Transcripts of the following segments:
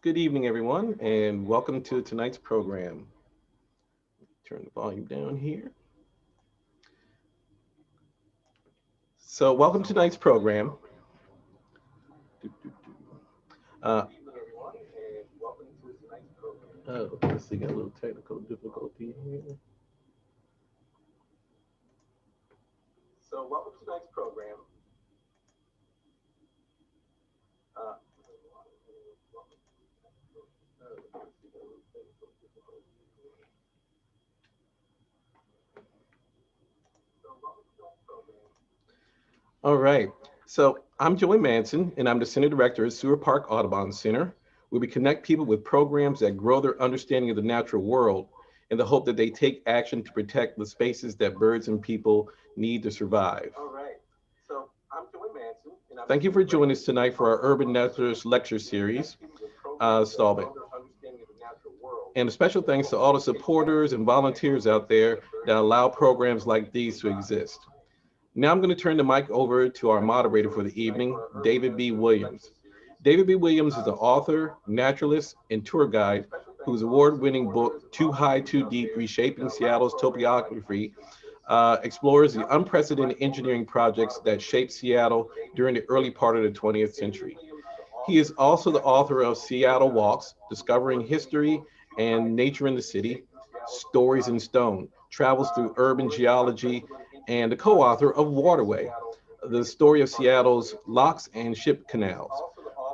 Good evening, everyone, and welcome to tonight's program. Turn the volume down here. So, welcome to tonight's program. Uh, oh, let's see, got a little technical difficulty here. So, welcome to tonight's program. Uh, All right. So I'm Joey Manson, and I'm the Center Director at Sewer Park Audubon Center, where we connect people with programs that grow their understanding of the natural world in the hope that they take action to protect the spaces that birds and people need to survive. All right. So I'm Joey Manson. Thank you for joining us tonight for our Urban Naturalist Lecture Series, Stallman. And a special thanks to all the supporters and volunteers out there that allow programs like these to exist. Now I'm going to turn the mic over to our moderator for the evening, David B. Williams. David B. Williams is an author, naturalist, and tour guide whose award-winning book, Too High, Too Deep, Reshaping Seattle's Topography, explores the unprecedented engineering projects that shaped Seattle during the early part of the 20th century. He is also the author of Seattle Walks, Discovering History and Nature in the City, Stories in Stone, travels through urban geology, and the co-author of Waterway, the story of Seattle's locks and ship canals.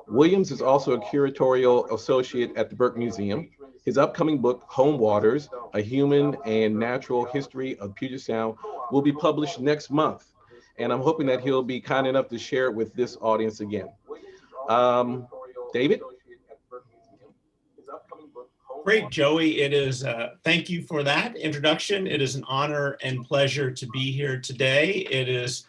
Williams is also a curatorial associate at the Burke Museum. His upcoming book, Home Waters, A Human and Natural History of Puget Sound, will be published next month. And I'm hoping that he'll be kind enough to share it with this audience again. David? Great, Joey. It is, thank you for that introduction. It is an honor and pleasure to be here today. It is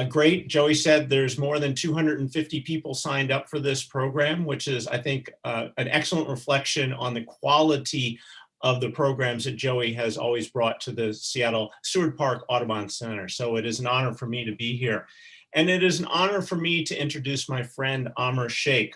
great. Joey said there's more than 250 people signed up for this program, which is, I think, an excellent reflection on the quality of the programs that Joey has always brought to the Seattle Seward Park Audubon Center. So it is an honor for me to be here. And it is an honor for me to introduce my friend, Amir Sheikh.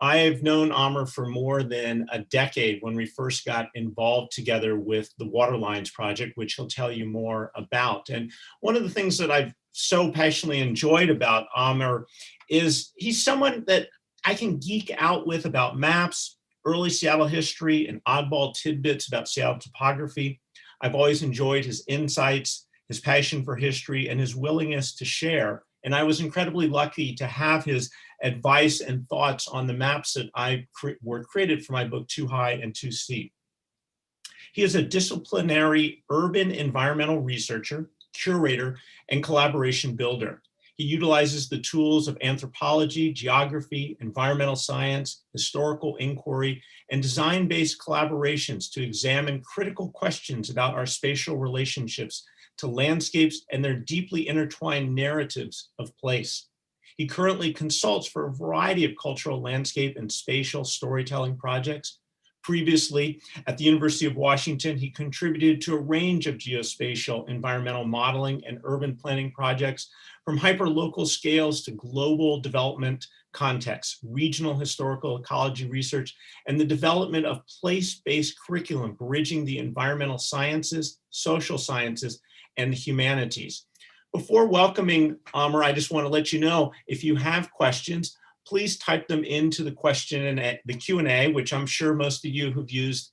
I've known Amir for more than a decade when we first got involved together with the Waterlines project, which he'll tell you more about. And one of the things that I've so passionately enjoyed about Amir is he's someone that I can geek out with about maps, early Seattle history, and oddball tidbits about Seattle topography. I've always enjoyed his insights, his passion for history, and his willingness to share. And I was incredibly lucky to have his advice and thoughts on the maps that were created for my book, Too High and Too Steep. He is a disciplinary urban environmental researcher, curator, and collaboration builder. He utilizes the tools of anthropology, geography, environmental science, historical inquiry, and design-based collaborations to examine critical questions about our spatial relationships to landscapes and their deeply intertwined narratives of place. He currently consults for a variety of cultural landscape and spatial storytelling projects. Previously, at the University of Washington, he contributed to a range of geospatial environmental modeling and urban planning projects, from hyperlocal scales to global development contexts, regional historical ecology research, and the development of place-based curriculum bridging the environmental sciences, social sciences, and the humanities. Before welcoming Amir, I just want to let you know, if you have questions, please type them into the question and the Q&A, which I'm sure most of you who've used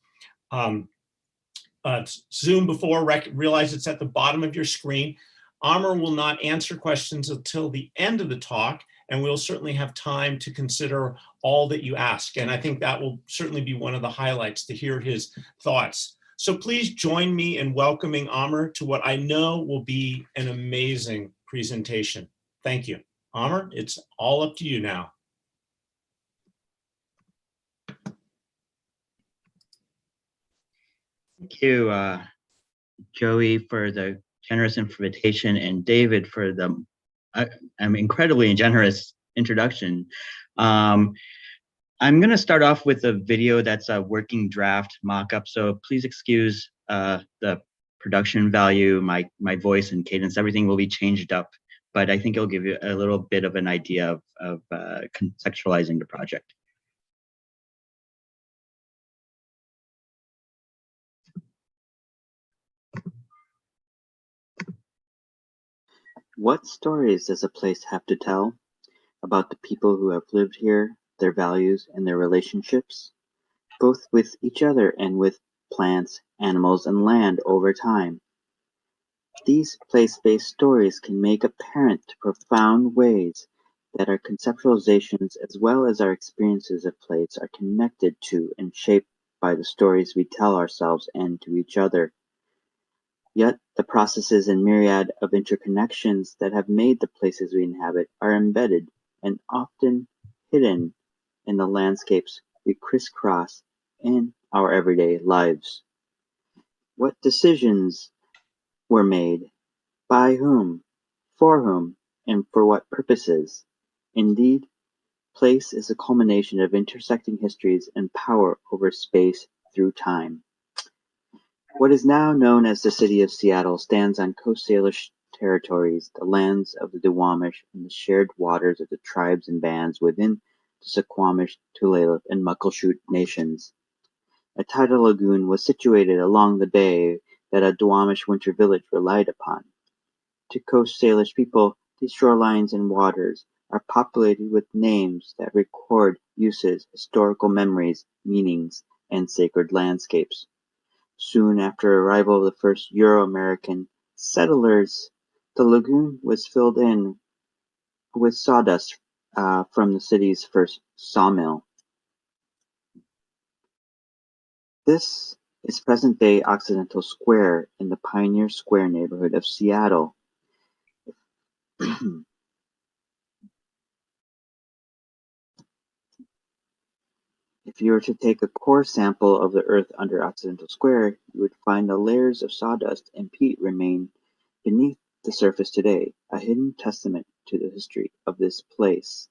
Zoom before realize it's at the bottom of your screen. Amir will not answer questions until the end of the talk, and we'll certainly have time to consider all that you ask. And I think that will certainly be one of the highlights, to hear his thoughts. So please join me in welcoming Amir to what I know will be an amazing presentation. Thank you. Amir, it's all up to you now. Thank you, Joey, for the generous invitation, and David for the incredibly generous introduction. I'm going to start off with a video that's a working draft mock-up, so please excuse the production value, my voice and cadence, everything will be changed up, but I think it'll give you a little bit of an idea of contextualizing the project. What stories does a place have to tell about the people who have lived here, their values, and their relationships, both with each other and with plants, animals, and land over time? These place-based stories can make apparent profound ways that our conceptualizations as well as our experiences of place are connected to and shaped by the stories we tell ourselves and to each other. Yet the processes and myriad of interconnections that have made the places we inhabit are embedded and often hidden in the landscapes we crisscross in our everyday lives. What decisions were made, by whom, and for what purposes? Indeed, place is a culmination of intersecting histories and power over space through time. What is now known as the city of Seattle stands on Coast Salish territories, the lands of the Duwamish, and the shared waters of the tribes and bands within the Suquamish, Tulalip, and Muckleshoot nations. A tidal lagoon was situated along the bay that a Duwamish winter village relied upon. To Coast Salish people, these shorelines and waters are populated with names that record uses, historical memories, meanings, and sacred landscapes. Soon after arrival of the first Euro-American settlers, the lagoon was filled in with sawdust from the city's first sawmill. This is present-day Occidental Square in the Pioneer Square neighborhood of Seattle. If you were to take a core sample of the earth under Occidental Square, you would find the layers of sawdust and peat remain beneath the surface today, a hidden testament to the history of this place.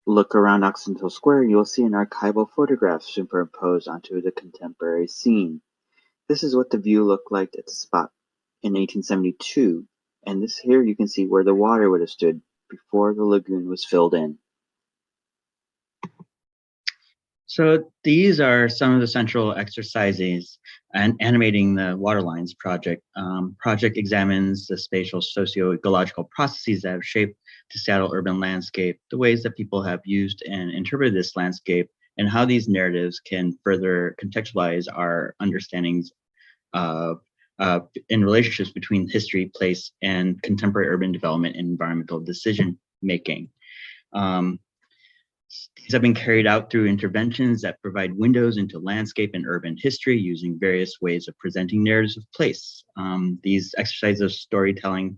Look around Occidental Square, you will see an archival photograph superimposed onto the contemporary scene. This is what the view looked like at the spot in 1872, and this here you can see where the water would have stood before the lagoon was filled in. So these are some of the central exercises and animating the Waterlines project. Project examines the spatial socio-ecological processes that have shaped the Seattle urban landscape, the ways that people have used and interpreted this landscape, and how these narratives can further contextualize our understandings of in relationships between history, place, and contemporary urban development and environmental decision making. These have been carried out through interventions that provide windows into landscape and urban history using various ways of presenting narratives of place. These exercises of storytelling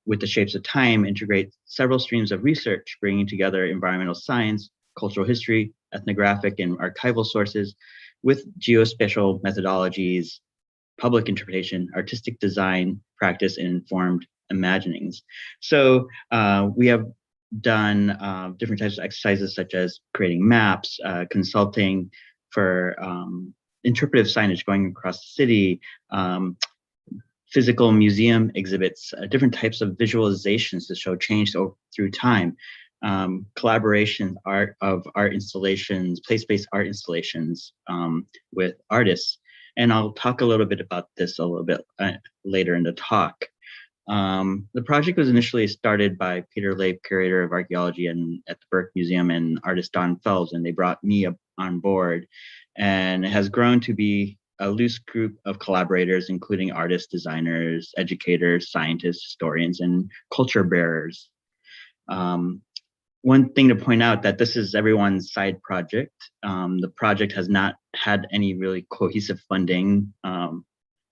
with the shapes of time integrate several streams of research, bringing together environmental science, cultural history, ethnographic and archival sources with geospatial methodologies, public interpretation, artistic design, practice, and informed imaginings. So we have done different types of exercises such as creating maps, consulting for interpretive signage going across the city, physical museum exhibits, different types of visualizations to show change through time, collaboration art installations, place-based art installations with artists. And I'll talk a little bit about this a little bit later in the talk. The project was initially started by Peter Leib, curator of archaeology at the Burke Museum, and artist Don Fells, and they brought me on board. And it has grown to be a loose group of collaborators, including artists, designers, educators, scientists, historians, and culture bearers. One thing to point out that this is everyone's side project. The project has not had any really cohesive funding.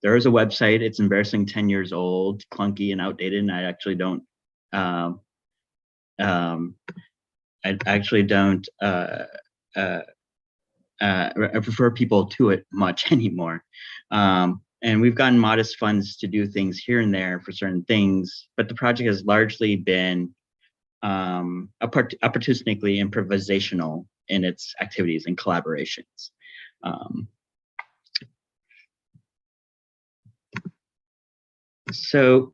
There is a website. It's embarrassing 10 years old, clunky and outdated, and I actually don't I prefer people to it much anymore. And we've gotten modest funds to do things here and there for certain things, but the project has largely been opportunistically improvisational in its activities and collaborations. So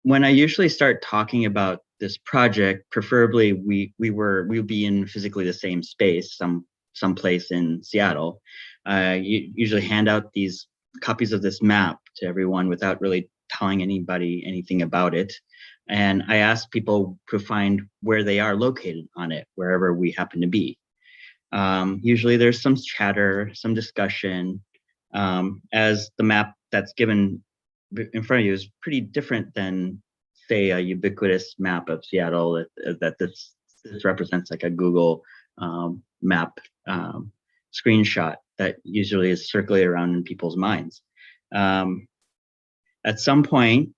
when I usually start talking about this project, preferably we would be in physically the same space, someplace in Seattle. You usually hand out these copies of this map to everyone without really telling anybody anything about it. And I asked people to find where they are located on it, wherever we happen to be. Usually there's some chatter, some discussion, as the map that's given in front of you is pretty different than, say, a ubiquitous map of Seattle that this represents, like a Google map screenshot that usually is circulated around in people's minds. At some point,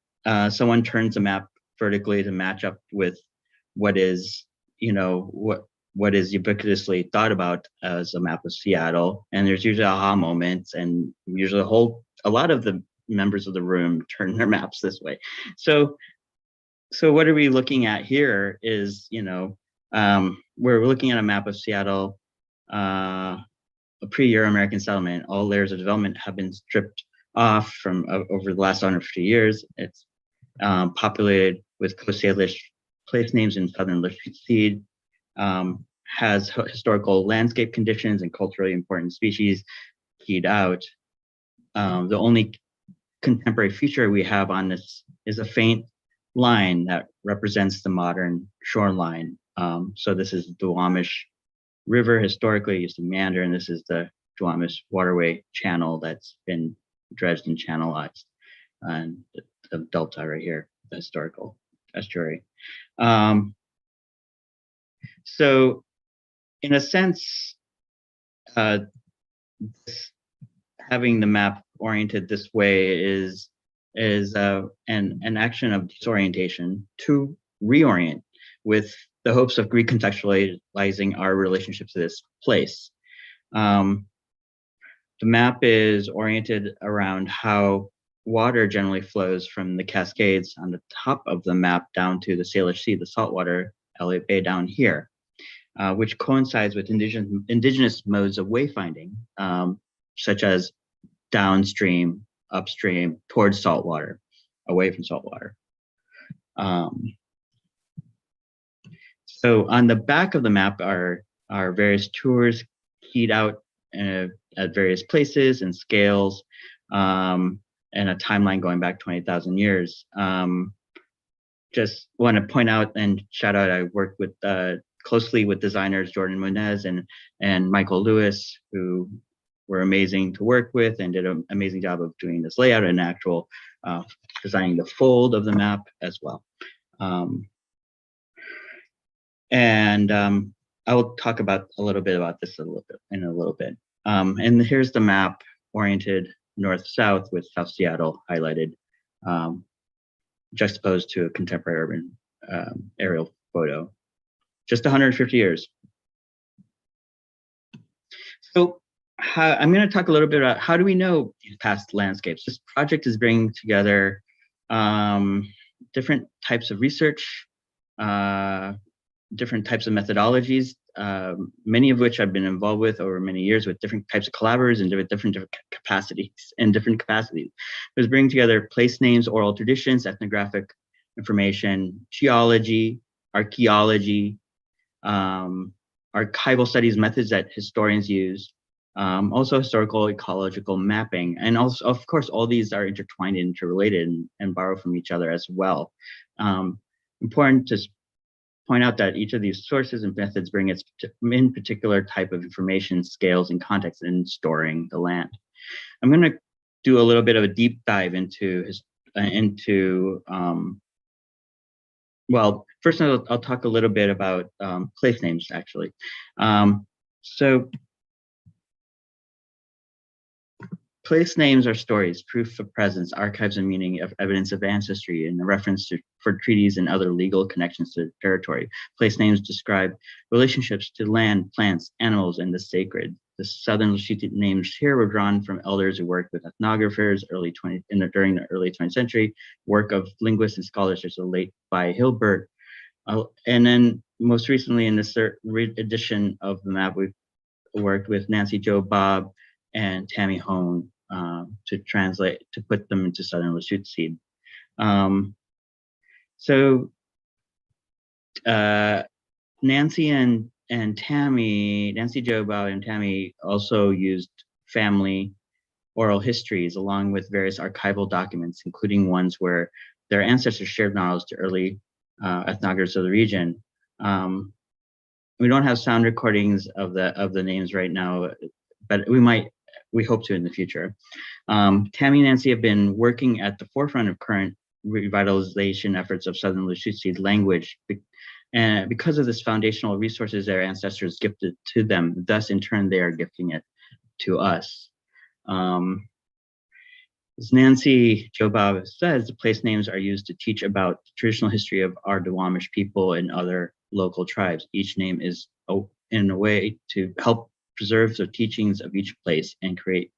someone turns a map vertically to match up with what is, what is ubiquitously thought about as a map of Seattle. And there's usually aha moments, and usually a lot of the members of the room turn their maps this way. So what are we looking at here is, we're looking at a map of Seattle, a pre-Euro-American settlement. All layers of development have been stripped off from over the last 150 years. It's populated with Coast Salish place names in southern Lachuseed, has historical landscape conditions and culturally important species keyed out. The only contemporary feature we have on this is a faint line that represents the modern shoreline. So this is the Duwamish River, historically used to meander, and this is the Duwamish Waterway channel that's been dredged and channelized, and the delta right here, the historical estuary. So in a sense, having the map oriented this way is an action of disorientation to reorient with the hopes of recontextualizing our relationship to this place. The map is oriented around how water generally flows from the Cascades on the top of the map down to the Salish Sea, the saltwater Elliott Bay down here, which coincides with indigenous modes of wayfinding, such as downstream, upstream, towards saltwater, away from saltwater. So on the back of the map are various tours keyed out at various places and scales, and a timeline going back 20,000 years. Just want to point out and shout out, I worked with closely with designers Jordan Munez and Michael Lewis, who were amazing to work with and did an amazing job of doing this layout and actual designing the fold of the map as well. I will talk about a little bit about this in a little bit. And here's the map oriented north-south with South Seattle highlighted, juxtaposed to a contemporary urban aerial photo. Just 150 years. So I'm going to talk a little bit about how do we know these past landscapes. This project is bringing together different types of research, different types of methodologies, many of which I've been involved with over many years with different types of collaborators and different capacities. It was bringing together place names, oral traditions, ethnographic information, geology, archaeology, archival studies methods that historians use, also historical ecological mapping. And also, of course, all these are intertwined and interrelated and borrow from each other as well. Important to point out that each of these sources and methods bring its in particular type of information, scales, and context in storing the land. I'm going to do a little bit of a deep dive into well, first I'll talk a little bit about place names, actually. So place names are stories, proof of presence, archives and meaning of evidence of ancestry, and a reference for treaties and other legal connections to territory. Place names describe relationships to land, plants, animals, and the sacred. The Southern Lushootseed names here were drawn from elders who worked with ethnographers during the early 20th century, work of linguists and scholars such as the late By Hilbert. And then most recently in this edition of the map, we've worked with Nancy Jo Bob and Tammy Hone to put them into Southern Lushootseed. Nancy Jo Bob and Tammy also used family oral histories, along with various archival documents, including ones where their ancestors shared knowledge to early ethnographers of the region. We don't have sound recordings of the names right now, but we hope to in the future. Tammy and Nancy have been working at the forefront of current revitalization efforts of Southern Lushootseed language. And because of this foundational resources their ancestors gifted to them, thus in turn they are gifting it to us. As Nancy Jobob says, the place names are used to teach about the traditional history of our Duwamish people and other local tribes. Each name is in a way to help preserve the teachings of each place and create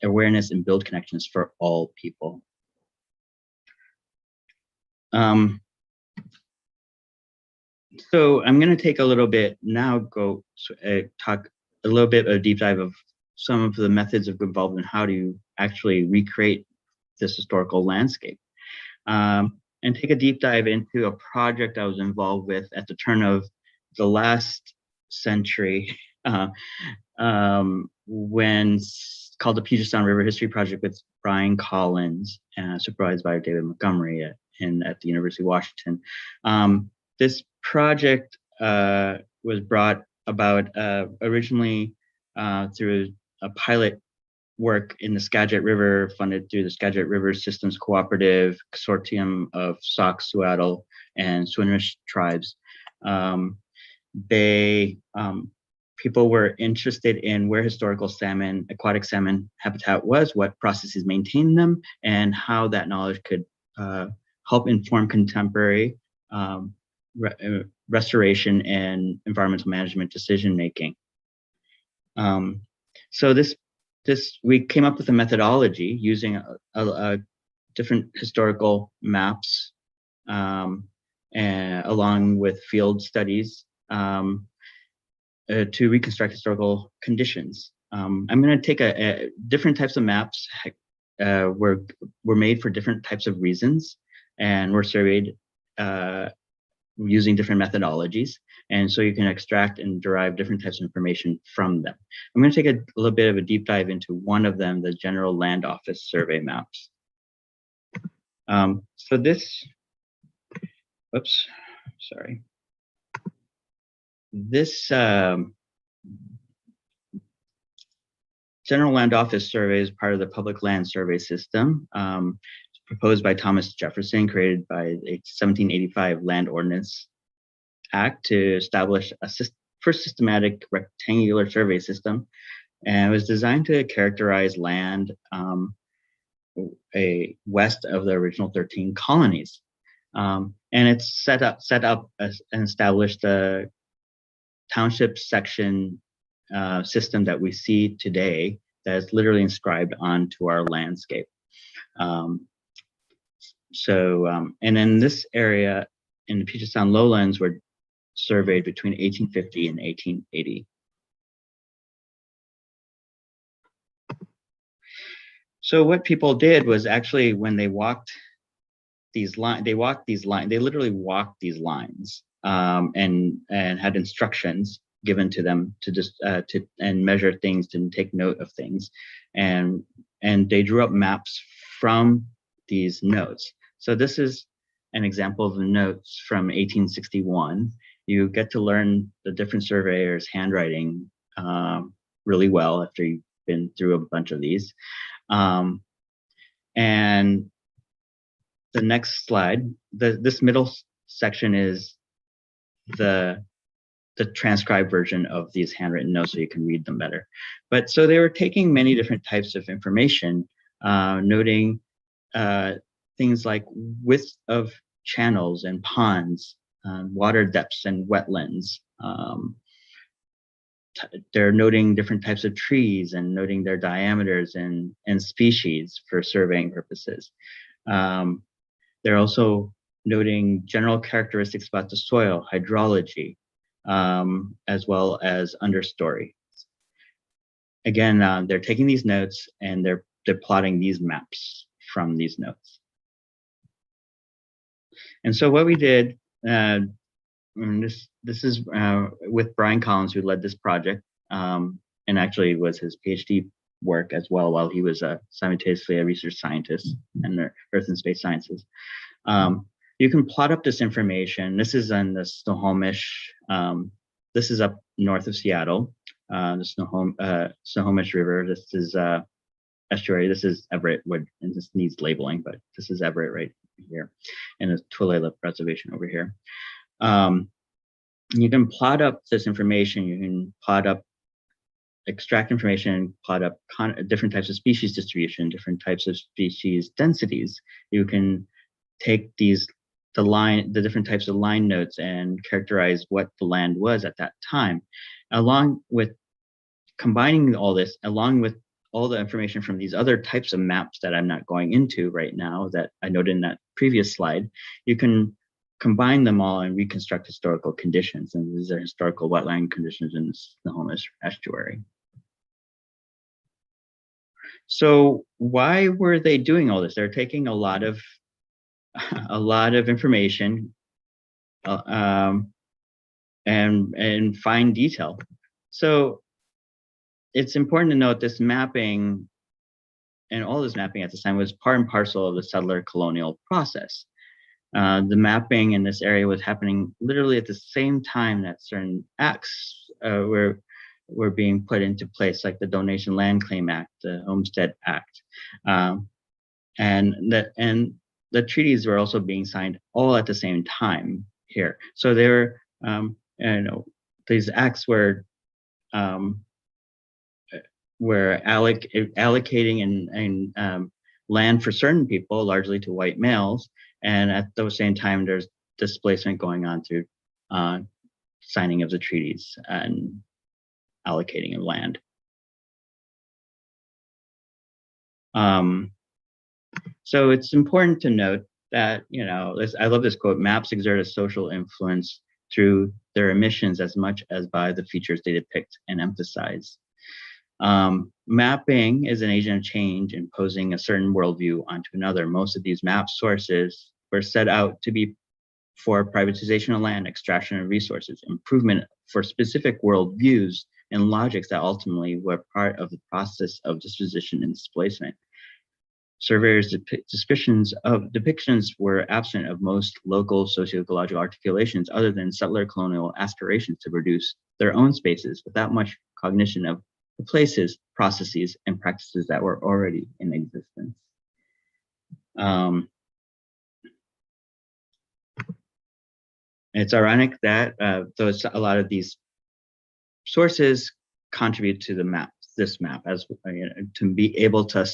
awareness and build connections for all people. So I'm going to take a little bit now, talk a little bit of a deep dive of some of the methods of involvement, how to actually recreate this historical landscape. And take a deep dive into a project I was involved with at the turn of the last century, when called the Puget Sound River History Project with Brian Collins, supervised by David Montgomery at the University of Washington. This project was brought about originally through a pilot work in the Skagit River, funded through the Skagit River Systems Cooperative Consortium of Sauk, Suattle, and Swinomish tribes. People were interested in where historical salmon, aquatic salmon habitat was, what processes maintained them, and how that knowledge could help inform contemporary restoration and environmental management decision making. So we came up with a methodology using a different historical maps and along with field studies to reconstruct historical conditions. I'm going to take different types of maps were made for different types of reasons, and were surveyed using different methodologies. And so you can extract and derive different types of information from them. I'm going to take a little bit of a deep dive into one of them, the General Land Office survey maps. So this, whoops, sorry. This General Land Office survey is part of the Public Land Survey System. Proposed by Thomas Jefferson, created by the 1785 Land Ordinance Act to establish a first systematic rectangular survey system, and it was designed to characterize land west of the original 13 colonies. And it's set up and established a township section system that we see today that is literally inscribed onto our landscape. And in this area in the Puget Sound lowlands were surveyed between 1850 and 1880. So what people did was actually, when they walked these lines, they literally walked these lines and had instructions given to them to just and measure things and take note of things, and they drew up maps from these notes. So this is an example of the notes from 1861. You get to learn the different surveyors' handwriting really well after you've been through a bunch of these. And the next slide, this middle section is the transcribed version of these handwritten notes, so you can read them better. But so they were taking many different types of information, noting things like width of channels and ponds, water depths and wetlands. They're noting different types of trees and noting their diameters and species for surveying purposes. They're also noting general characteristics about the soil, hydrology, as well as understory. Again, they're taking these notes and they're plotting these maps from these notes. And so what we did, this is with Brian Collins, who led this project, and actually was his PhD work as well while he was simultaneously a research scientist in the Earth and Space Sciences. You can plot up this information. This is on the Snohomish. This is up north of Seattle, the Snohomish River. This is estuary. This is Everett Wood, and this needs labeling, but this is Everett right here, and the Tulalip Reservation over here. You can plot up this information. You can plot up, extract information, plot up different types of species distribution, different types of species densities. You can take the different types of line notes and characterize what the land was at that time, along with combining all this, along with all the information from these other types of maps that I'm not going into right now that I noted in that previous slide. You can combine them all and reconstruct historical conditions. And these are historical wetland conditions in the Snohomish estuary. So why were they doing all this? They're taking a lot of information and fine detail. So it's important to note this mapping and all this mapping at this time was part and parcel of the settler colonial process. The mapping in this area was happening literally at the same time that certain acts were being put into place, like the Donation Land Claim Act, the Homestead Act, and the treaties were also being signed all at the same time here. So they were, these acts were allocating and land for certain people, largely to white males, and at the same time, there's displacement going on through signing of the treaties and allocating of land. So it's important to note that, I love this quote: maps exert a social influence through their emissions as much as by the features they depict and emphasize. Mapping is an agent of change, imposing a certain worldview onto another. Most of these map sources were set out to be for privatization of land, extraction of resources, improvement for specific worldviews and logics that ultimately were part of the process of disposition and displacement. Surveyors' depictions were absent of most local socio-ecological articulations other than settler colonial aspirations to produce their own spaces without much cognition of the places, processes, and practices that were already in existence. It's ironic that a lot of these sources contribute to this map, as to be able to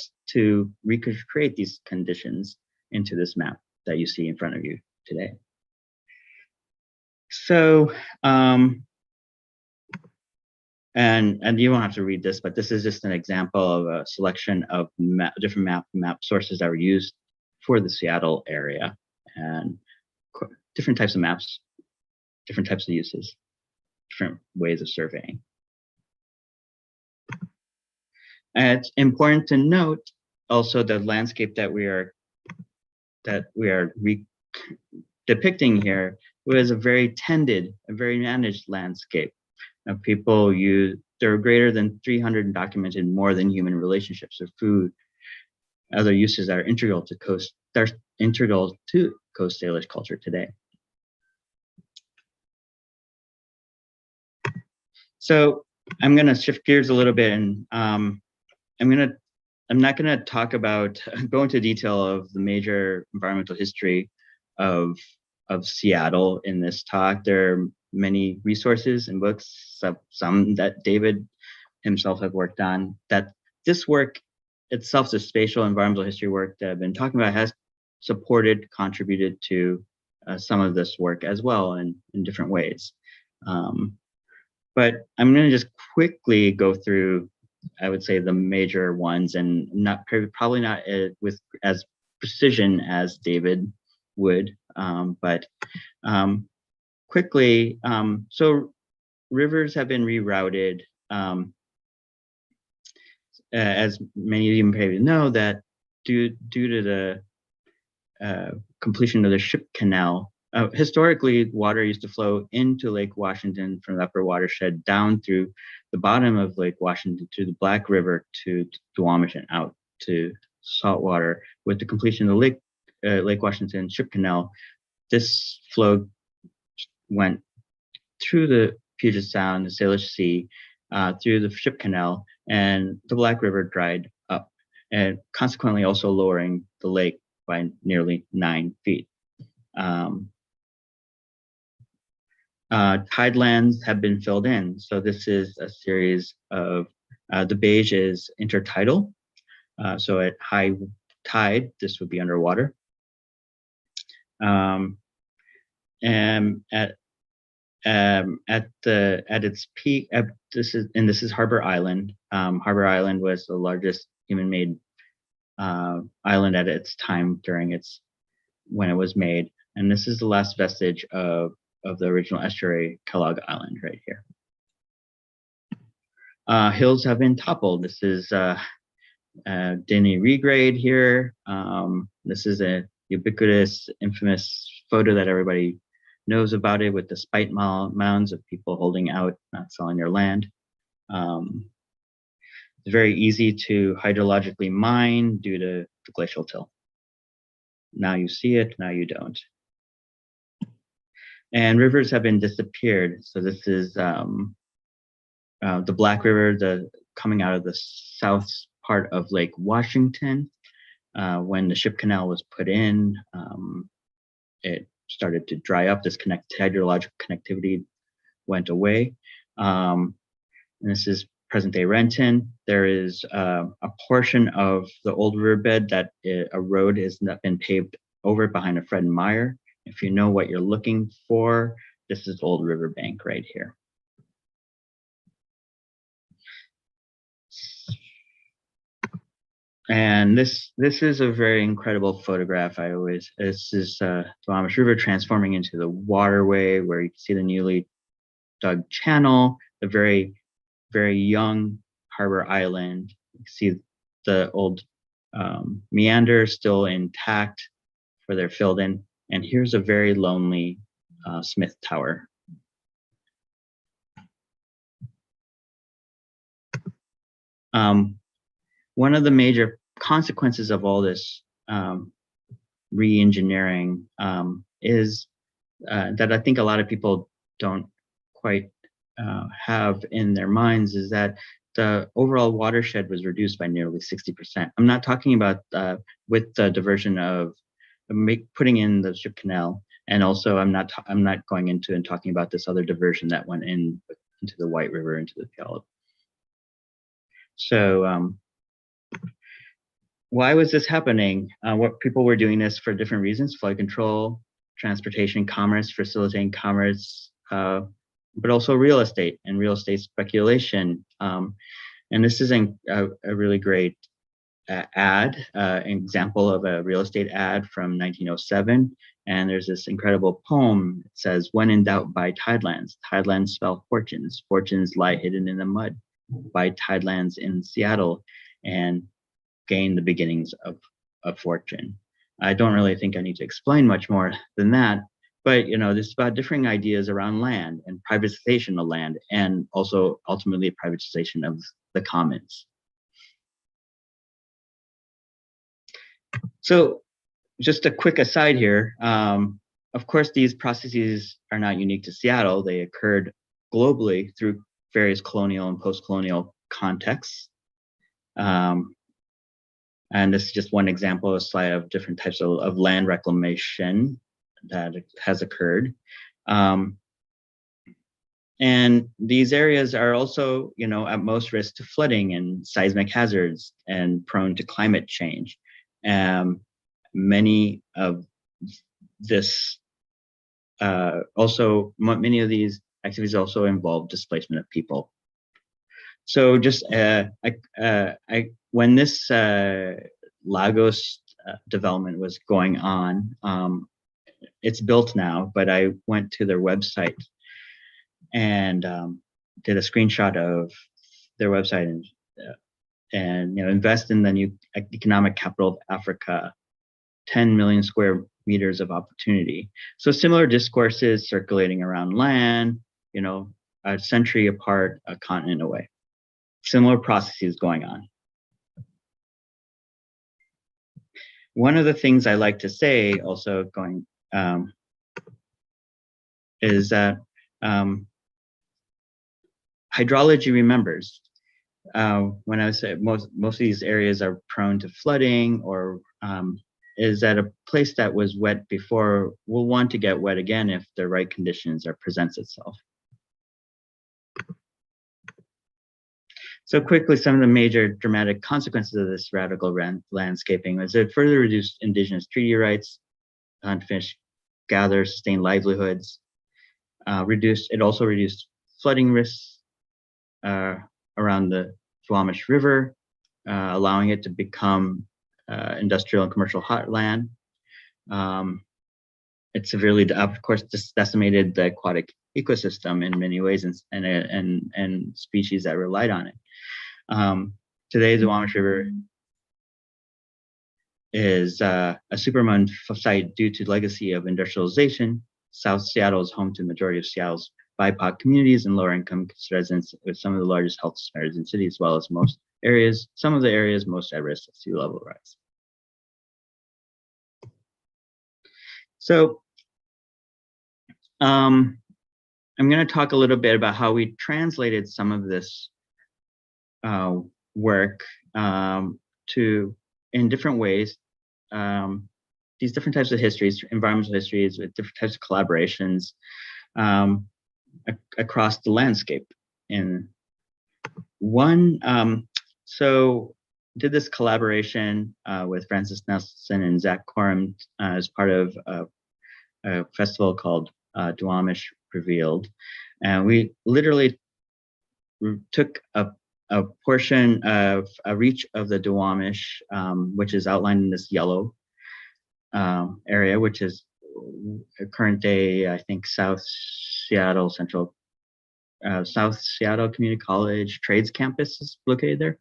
recreate these conditions into this map that you see in front of you today. So, and you won't have to read this, but this is just an example of a selection of different map sources that were used for the Seattle area, and different types of maps, different types of uses, different ways of surveying. And it's important to note also the landscape that we are depicting here was a very tended, a very managed landscape. Now, there are greater than 300 documented more than human relationships of food, other uses that are integral to Coast Salish culture today. So I'm going to shift gears a little bit, and I'm not going to go into detail of the major environmental history of Seattle in this talk. There are many resources and books, some that David himself have worked on. That this work itself, the spatial environmental history work that I've been talking about, has contributed to some of this work as well in different ways. But I'm going to just quickly go through, I would say, the major ones, and probably not with as precision as David would, but quickly. So rivers have been rerouted, as many of you probably know, that due to the completion of the ship canal Historically, water used to flow into Lake Washington from the upper watershed down through the bottom of Lake Washington to the Black River to Duwamish and out to saltwater. With the completion of the Lake Washington Ship Canal, this flow went through the Puget Sound, the Salish Sea, through the Ship Canal, and the Black River dried up, and consequently also lowering the lake by nearly 9 feet. Tidelands have been filled in. So this is a series of, the beige is intertidal. So at high tide, this would be underwater. And at its peak, this is Harbor Island. Harbor Island was the largest human-made island at its time when it was made, and this is the last vestige of the original estuary, Kellogg Island, right here. Hills have been toppled. This is Denny regrade here. This is a ubiquitous, infamous photo that everybody knows about it, with the spite mounds of people holding out, not selling their land. It's very easy to hydrologically mine due to the glacial till. Now you see it, now you don't. And rivers have been disappeared. So this is the Black River, coming out of the south part of Lake Washington. When the Ship Canal was put in, it started to dry up. This hydrological connectivity went away. And this is present-day Renton. There is a portion of the old riverbed that a road has not been paved over behind a Fred Meyer. If you know what you're looking for, this is Old Riverbank right here. And this is a very incredible photograph. This is the Duwamish River transforming into the waterway, where you can see the newly dug channel, the very, very young Harbor Island. You can see the old meanders still intact, where they're filled in. And here's a very lonely Smith Tower. One of the major consequences of all this re-engineering is that I think a lot of people don't quite have in their minds, is that the overall watershed was reduced by nearly 60%. I'm not talking about with the diversion of putting in the Ship Canal, and also I'm not going into and talking about this other diversion that went into the White River, into the Puyallup. So why was this happening? What people were doing this for different reasons: flood control, transportation, commerce, facilitating commerce, but also real estate and real estate speculation. And this is a really great an example of a real estate ad from 1907. And there's this incredible poem. It says, "When in doubt, buy tidelands. Tidelands spell fortunes. Fortunes lie hidden in the mud. Buy tidelands in Seattle and gain the beginnings of fortune." I don't really think I need to explain much more than that. But this is about differing ideas around land and privatization of land, and also ultimately privatization of the commons. So just a quick aside here. Of course, these processes are not unique to Seattle. They occurred globally through various colonial and post-colonial contexts. And this is just one example, a slide of different types of land reclamation that has occurred. And these areas are also, at most risk to flooding and seismic hazards, and prone to climate change. Many of these activities also involve displacement of people. So just when this Lagos development was going on, it's built now, but I went to their website and did a screenshot of their website and invest in the new economic capital of Africa, 10 million square meters of opportunity. So similar discourses circulating around land, you know, a century apart, a continent away. Similar processes going on. One of the things I like to say also is that hydrology remembers. When I say most of these areas are prone to flooding, or is that a place that was wet before will want to get wet again if the right conditions presents itself. So quickly, some of the major dramatic consequences of this radical landscaping was it further reduced indigenous treaty rights, unfinished gather, sustain livelihoods, it also reduced flooding risks around the Duwamish River, allowing it to become industrial and commercial heartland. It severely, of course, decimated the aquatic ecosystem in many ways and species that relied on it. Today, the Duwamish River is a supermoon site due to legacy of industrialization. South Seattle is home to the majority of Seattle's BIPOC communities and lower income residents with some of the largest health disparities in the city, as well as some of the areas most at risk of sea level rise. So I'm going to talk a little bit about how we translated some of this work in different ways. These different types of histories, environmental histories with different types of collaborations across the landscape. And one, so did this collaboration with Francis Nelson and Zach Coram as part of a festival called Duwamish Revealed. And we literally took a portion of a reach of the Duwamish, which is outlined in this yellow area, which is current day, I think, South Seattle Community College Trades Campus is located there,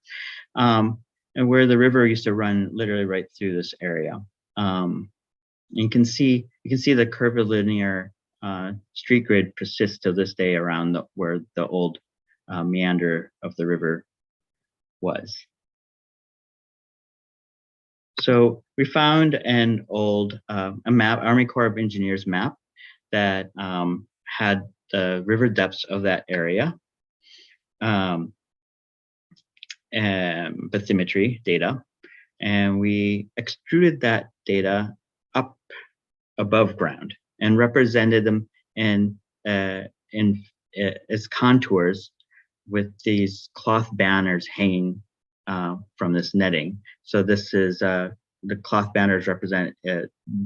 and where the river used to run literally right through this area. You can see the curvilinear street grid persists to this day around where the old meander of the river was. So we found an old a map, Army Corps of Engineers map, that had the river depths of that area, and bathymetry data, and we extruded that data up above ground and represented them in as contours with these cloth banners hanging from this netting. So this is the cloth banners represent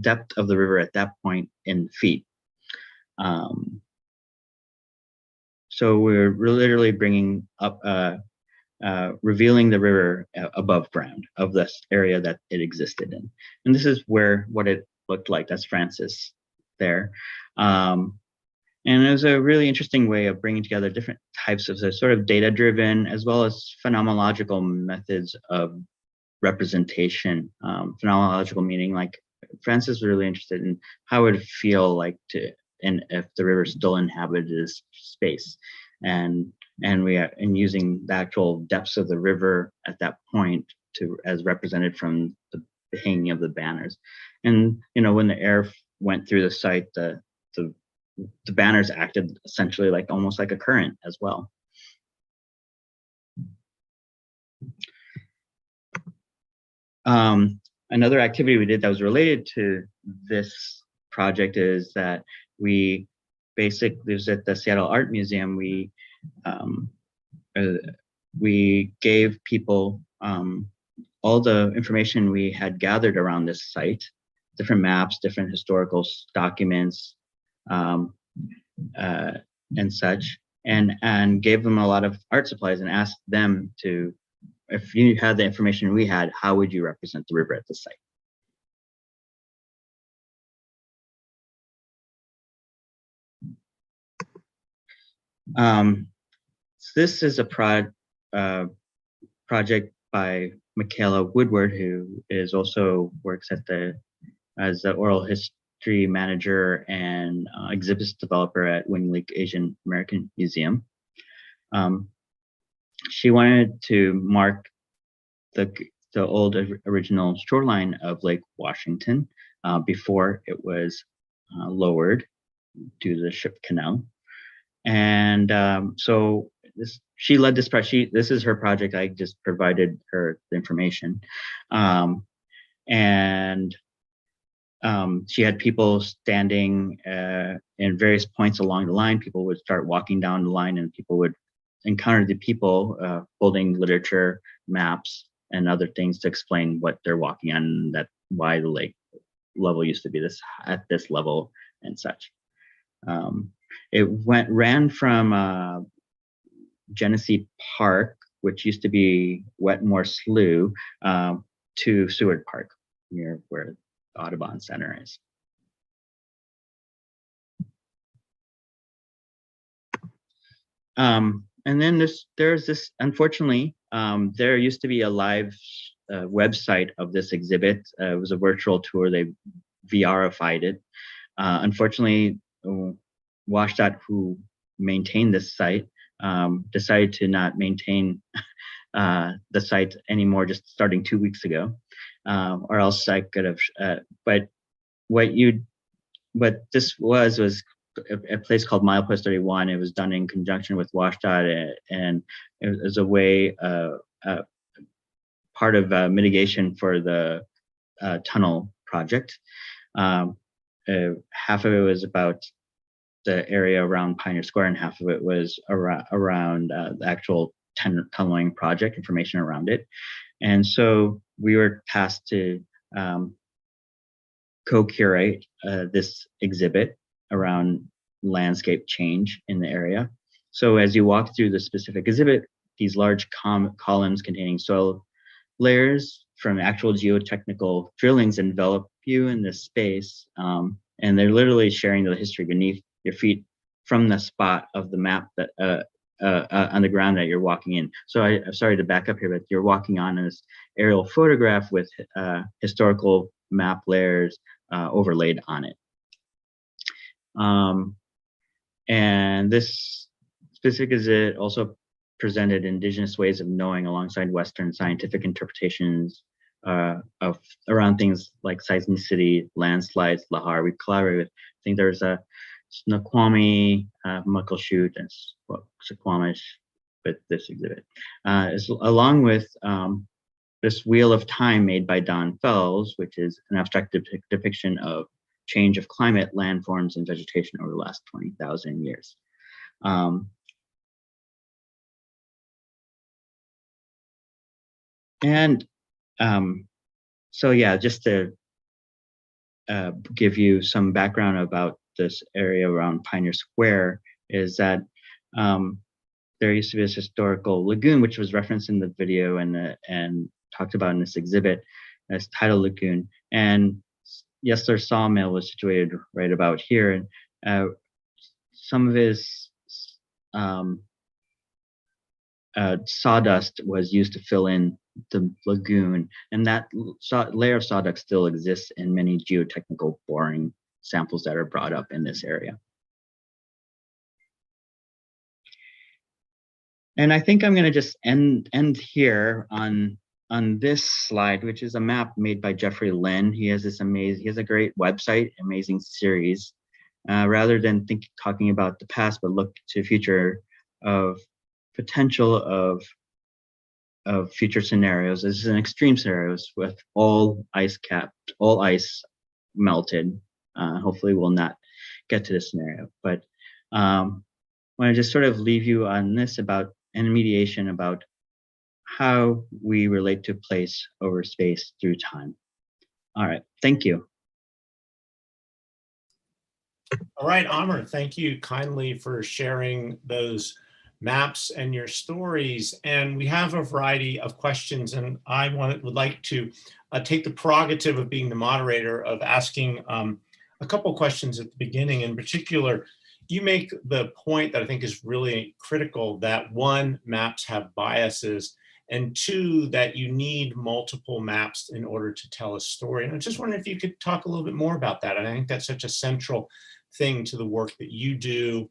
depth of the river at that point in feet. So we're literally bringing up, revealing the river above ground of this area that it existed in. And this is what it looked like. That's Francis there. And it was a really interesting way of bringing together different types of sort of data-driven as well as phenomenological methods of representation. Phenomenological meaning, like Francis was really interested in how it would feel like if the river still inhabited this space, and using the actual depths of the river at that point as represented from the hanging of the banners. And when the air went through the site, the banners acted essentially almost like a current as well. Another activity we did that was related to this project is that we basically, was at the Seattle Art Museum, we gave people all the information we had gathered around this site, different maps, different historical documents, and such, and gave them a lot of art supplies and asked them to, if you had the information we had, how would you represent the river at the site? So this is a project by Michaela Woodward, who is also works at the as the oral history manager and exhibits developer at Wing Lake Asian American Museum. She wanted to mark the old original shoreline of Lake Washington before it was lowered due to the ship canal. And so she led this project. This is her project. I just provided her the information. And she had people standing in various points along the line. People would start walking down the line, and people would encounter the people holding literature, maps, and other things to explain what they're walking on, that why the lake level used to be this at this level and such. It ran from Genesee Park, which used to be Wetmore Slough, to Seward Park, near where the Audubon Center is. And then there's this, unfortunately, there used to be a live website of this exhibit. It was a virtual tour. They VRified it. Unfortunately, WSDOT, who maintained this site, decided to not maintain the site anymore, just starting 2 weeks ago, or else I could have. But what this was a place called Milepost 31. It was done in conjunction with WSDOT, and it was a way, part of mitigation for the tunnel project. Half of it was about the area around Pioneer Square, and half of it was around the actual tunneling project, information around it. And so we were tasked to co-curate this exhibit around landscape change in the area. So as you walk through the specific exhibit, these large columns containing soil layers from actual geotechnical drillings envelop you in this space, and they're literally sharing the history beneath your feet from the spot of the map that on the ground that you're walking in. So I'm sorry to back up here, but you're walking on this aerial photograph with historical map layers overlaid on it. And this specific exhibit also presented indigenous ways of knowing alongside Western scientific interpretations of around things like seismicity, landslides, lahar. We collaborated with, I think there's a Snoqualmie, Muckleshoot, and Squamish with this exhibit. Along with this Wheel of Time made by Don Fells, which is an abstract depiction of change of climate, landforms, and vegetation over the last 20,000 years. So yeah, just to give you some background about this area around Pioneer Square, is that there used to be this historical lagoon, which was referenced in the video and talked about in this exhibit as Tidal Lagoon. And Yesler Sawmill was situated right about here. And some of his sawdust was used to fill in the lagoon, and that layer of sawdust still exists in many geotechnical boring samples that are brought up in this area. And I think I'm going to just end here on this slide, which is a map made by Jeffrey Lynn. He has a great website, amazing series. Rather than talking about the past, but look to future of potential of future scenarios. This is an extreme scenarios with all ice melted. Hopefully we'll not get to this scenario, but I want to just sort of leave you on this about mediation about how we relate to place over space through time. All right, thank you. All right, Amir, thank you kindly for sharing those maps and your stories. And we have a variety of questions, and I would like to take the prerogative of being the moderator of asking a couple questions at the beginning. In particular, you make the point that I think is really critical, that one, maps have biases, and two, that you need multiple maps in order to tell a story. And I just wondering if you could talk a little bit more about that. And I think that's such a central thing to the work that you do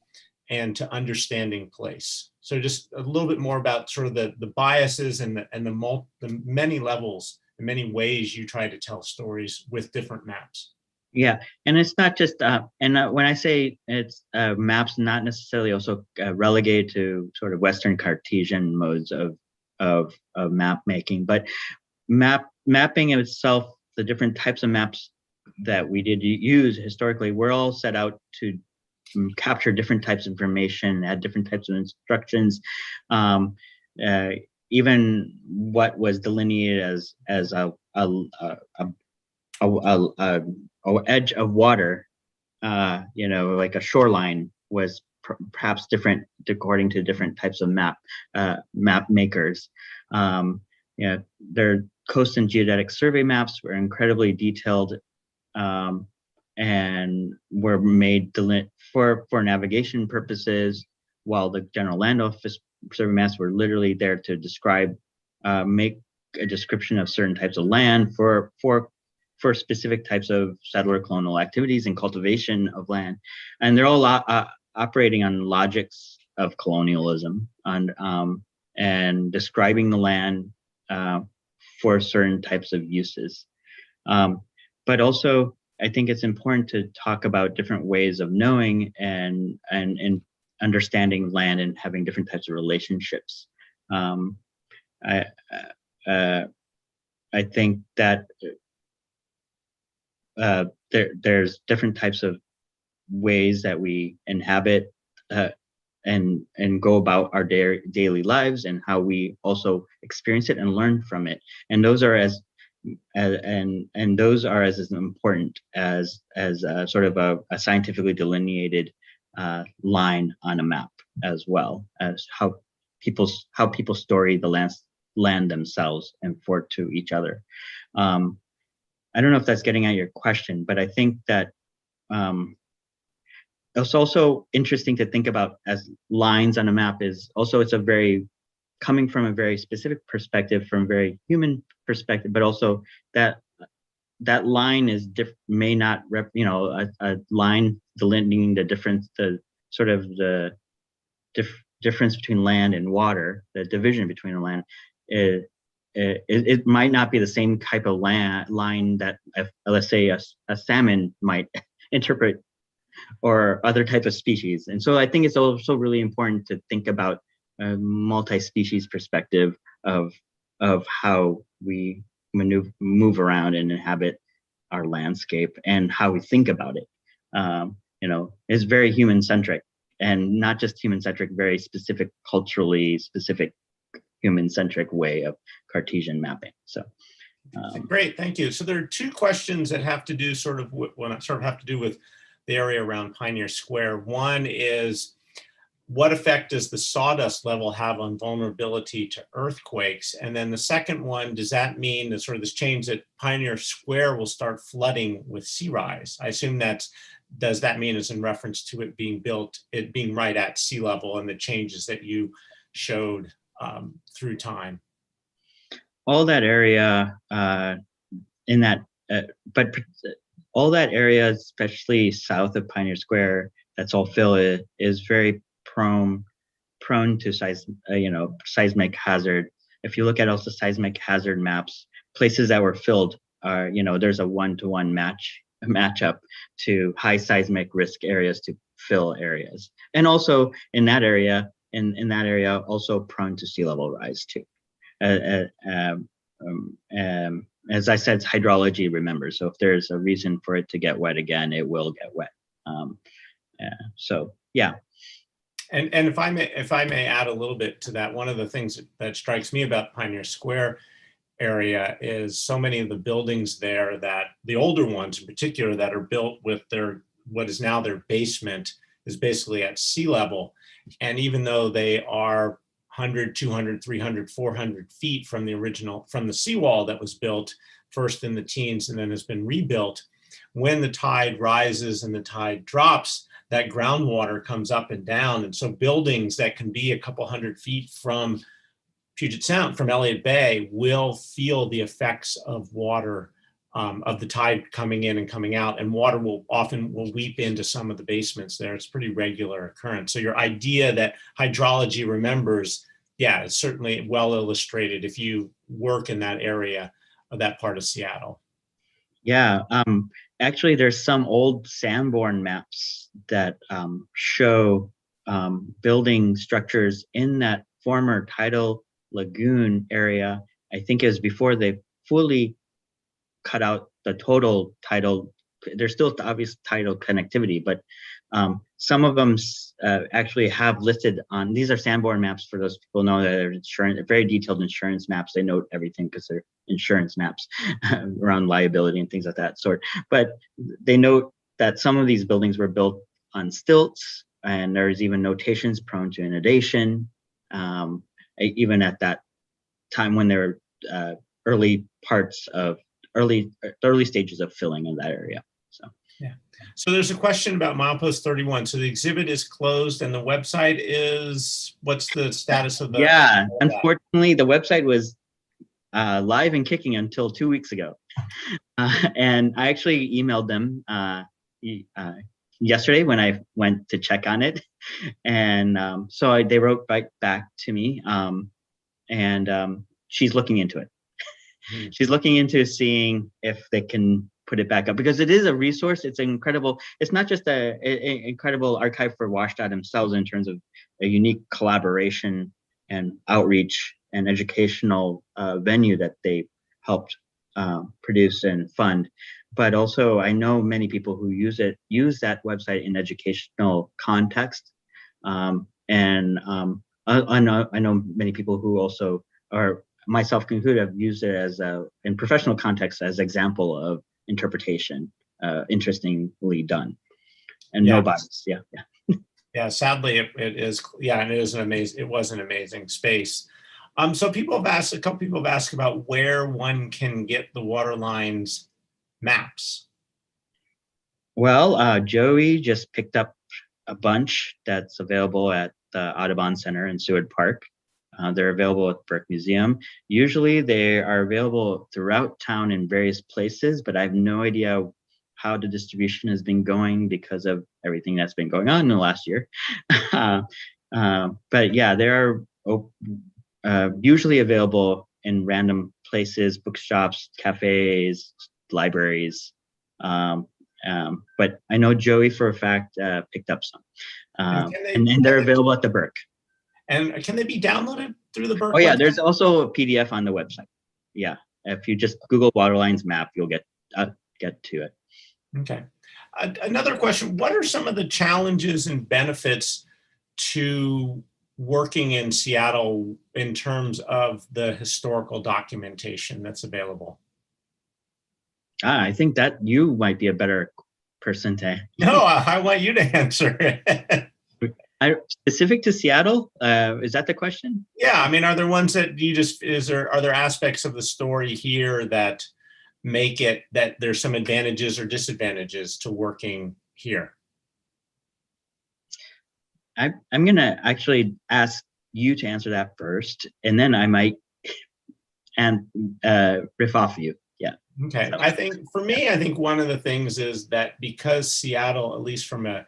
and to understanding place. So just a little bit more about sort of the biases and the many levels, the many ways you try to tell stories with different maps. Yeah, and it's not just when I say it's maps, not necessarily also relegated to sort of Western Cartesian modes of map making, but mapping itself, the different types of maps that we did use historically, were all set out to capture different types of information, add different types of instructions, even what was delineated as a edge of water, like a shoreline, was perhaps different according to different types of map makers. Their coast and geodetic survey maps were incredibly detailed, and were made for navigation purposes, while the general land office survey maps were literally there to describe, make a description of certain types of land for specific types of settler colonial activities and cultivation of land. And they're all operating on logics of colonialism and describing the land for certain types of uses. But also, I think it's important to talk about different ways of knowing and understanding land and having different types of relationships. I think that there's different types of ways that we inhabit and go about our daily lives, and how we also experience it and learn from it. And those are as important as sort of a scientifically delineated line on a map, as well as how people story the land themselves and for to each other. I don't know if that's getting at your question, but I think that it's also interesting to think about as lines on a map. Is also, it's coming from a very specific perspective, from a very human perspective, but also that line is may not a line delineating the difference, the difference between land and water, the division between the land. It might not be the same type of line that, let's say, a salmon might interpret, or other type of species. And so I think it's also really important to think about a multi-species perspective of how we move around and inhabit our landscape, and how we think about it. Is very human-centric, and not just human-centric, very specific, culturally specific, human-centric way of Cartesian mapping. So great, thank you. So there are two questions that have to do with the area around Pioneer Square. One is, what effect does the sawdust level have on vulnerability to earthquakes? And then the second one, does that mean that sort of this change that Pioneer Square will start flooding with sea rise? I assume does that mean it's in reference to it being right at sea level, and the changes that you showed through time? All that area all that area, especially south of Pioneer Square, that's all fill, is very prone to seismic hazard. If you look at also seismic hazard maps, places that were filled are, there's a 1-to-1 matchup to high seismic risk areas to fill areas. And also in that area, also prone to sea level rise too. As I said, it's hydrology, remember. So if there's a reason for it to get wet again, it will get wet. So yeah. And if I may add a little bit to that, one of the things that strikes me about Pioneer Square area is so many of the buildings there, that the older ones in particular, that are built with what is now their basement, is basically at sea level. And even though they are 100, 200, 300, 400 feet from the seawall that was built first in the teens and then has been rebuilt, when the tide rises and the tide drops, that groundwater comes up and down. And so buildings that can be a couple hundred feet from Puget Sound, from Elliott Bay, will feel the effects of water, of the tide coming in and coming out, and water will often weep into some of the basements there. It's pretty regular occurrence. So your idea that hydrology remembers, yeah, it's certainly well illustrated if you work in that area of that part of Seattle. Yeah, actually, there's some old Sanborn maps that show building structures in that former tidal lagoon area. I think it was before they fully cut out the total tidal. There's still obvious tidal connectivity, but some of them actually have listed on, these are Sanborn maps for those people who know that they're insurance, very detailed insurance maps. They note everything because they're insurance maps around liability and things of that sort. But they note that some of these buildings were built on stilts, and there's even notations prone to inundation, even at that time when there were early stages of filling in that area. So yeah. So there's a question about Milepost 31. So the exhibit is closed and the website is, what's the status of the? Yeah, unfortunately, the website was live and kicking until 2 weeks ago. And I actually emailed them yesterday when I went to check on it. And so they wrote back to me, and she's looking into it. She's looking into seeing if they can put it back up, because it is a resource. It's incredible. It's not just an incredible archive for WSDOT themselves in terms of a unique collaboration and outreach and educational venue that they helped produce and fund, but also I know many people who use that website in educational context, and I know many people who also are, myself included, have used it as in professional context as example of interpretation, interestingly done, and no bias. Yeah, sadly it is. Yeah, and it is it was an amazing space. So a couple people have asked about where one can get the Waterlines maps. Well, Joey just picked up a bunch that's available at the Audubon Center in Seward Park. They're available at the Burke Museum. Usually they are available throughout town in various places, but I have no idea how the distribution has been going because of everything that's been going on in the last year. But yeah, they're usually available in random places, bookshops, cafes, libraries. But I know Joey for a fact picked up some. And they're available at the Burke. And can they be downloaded through the Burke? Oh yeah, there's also a PDF on the website. Yeah, if you just Google Waterlines map, you'll get to it. Okay. Another question: what are some of the challenges and benefits to working in Seattle in terms of the historical documentation that's available? I think that you might be a better person to. No, I want you to answer it. Specific to Seattle, is that the question? Yeah, I mean, are there ones that are there aspects of the story here that make it that there's some advantages or disadvantages to working here? I'm gonna actually ask you to answer that first, and then I might riff off you. Yeah. Okay. I think for me, one of the things is that because Seattle, at least from a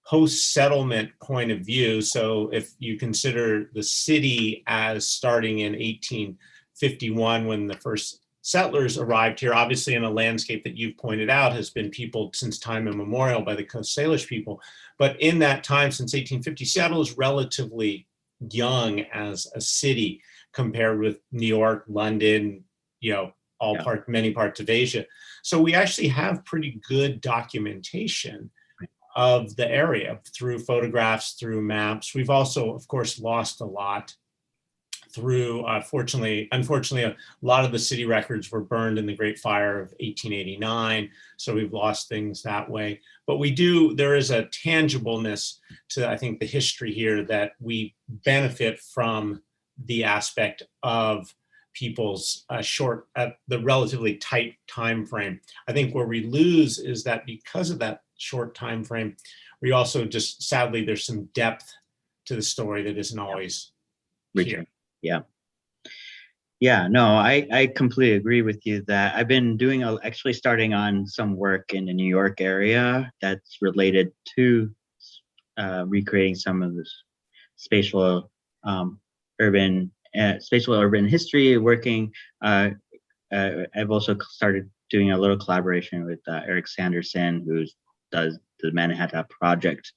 post-settlement point of view, so if you consider the city as starting in 1851 when the first settlers arrived here, obviously in a landscape that you've pointed out has been peopled since time immemorial by the Coast Salish people. But in that time, since 1850, Seattle is relatively young as a city compared with New York, London, many parts of Asia. So we actually have pretty good documentation of the area through photographs, through maps. We've also, of course, lost a lot through, unfortunately, a lot of the city records were burned in the Great Fire of 1889. So we've lost things that way. But there is a tangibleness to, I think, the history here that we benefit from the aspect of people's the relatively tight time frame. I think where we lose is that because of that short time frame, we also just, sadly, there's some depth to the story that isn't always here. Yeah. Yeah, no, I completely agree with you that I've been doing actually starting on some work in the New York area that's related to recreating some of this spatial spatial urban history working. I've also started doing a little collaboration with Eric Sanderson, who does the Manhattan Project,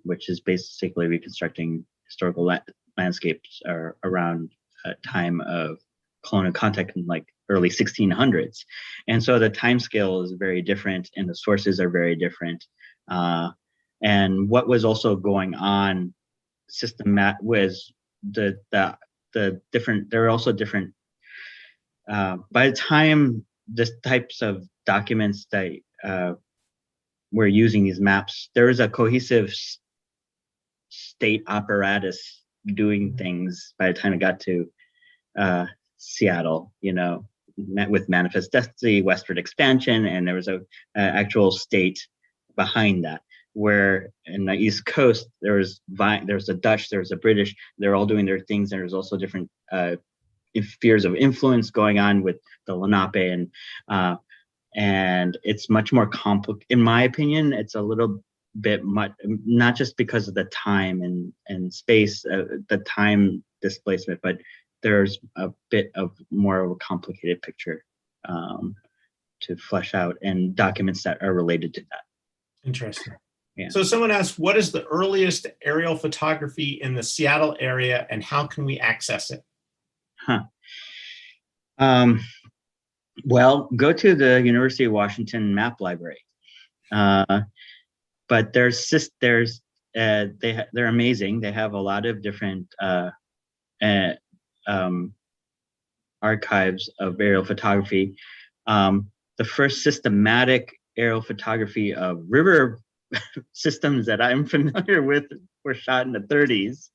which is basically reconstructing historical landscapes around a time of colonial contact in like early 1600s. And so the time scale is very different and the sources are very different. And what was also going on was the different, there were also different, by the time the types of documents that we're using these maps, there is a cohesive state apparatus doing things by the time it got to Seattle, met with Manifest Destiny, westward expansion, and there was a actual state behind that. Where in the East Coast there's a Dutch, there's a British, they're all doing their things, and there's also different spheres of influence going on with the Lenape, and it's much more complicated. In my opinion, it's a little bit much, not just because of the time and space, the time displacement, but there's a bit of more of a complicated picture to flesh out and documents that are related to that. Interesting. Yeah. So someone asked, what is the earliest aerial photography in the Seattle area and how can we access it? Well, go to the University of Washington Map Library. But they're amazing. They have a lot of different archives of aerial photography. The first systematic aerial photography of river systems that I'm familiar with were shot in the 30s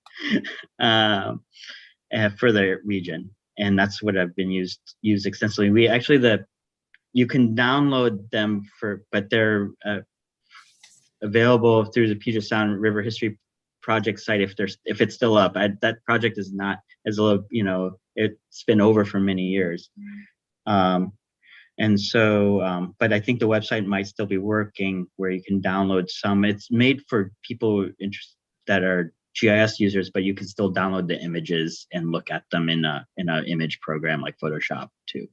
for the region, and that's what I've been used extensively. We actually you can download them but they're available through the Puget Sound River History Project site if it's still up. That project is not as low, it's been over for many years. And so, but I think the website might still be working where you can download some. It's made for people that are GIS users, but you can still download the images and look at them in a image program like Photoshop too.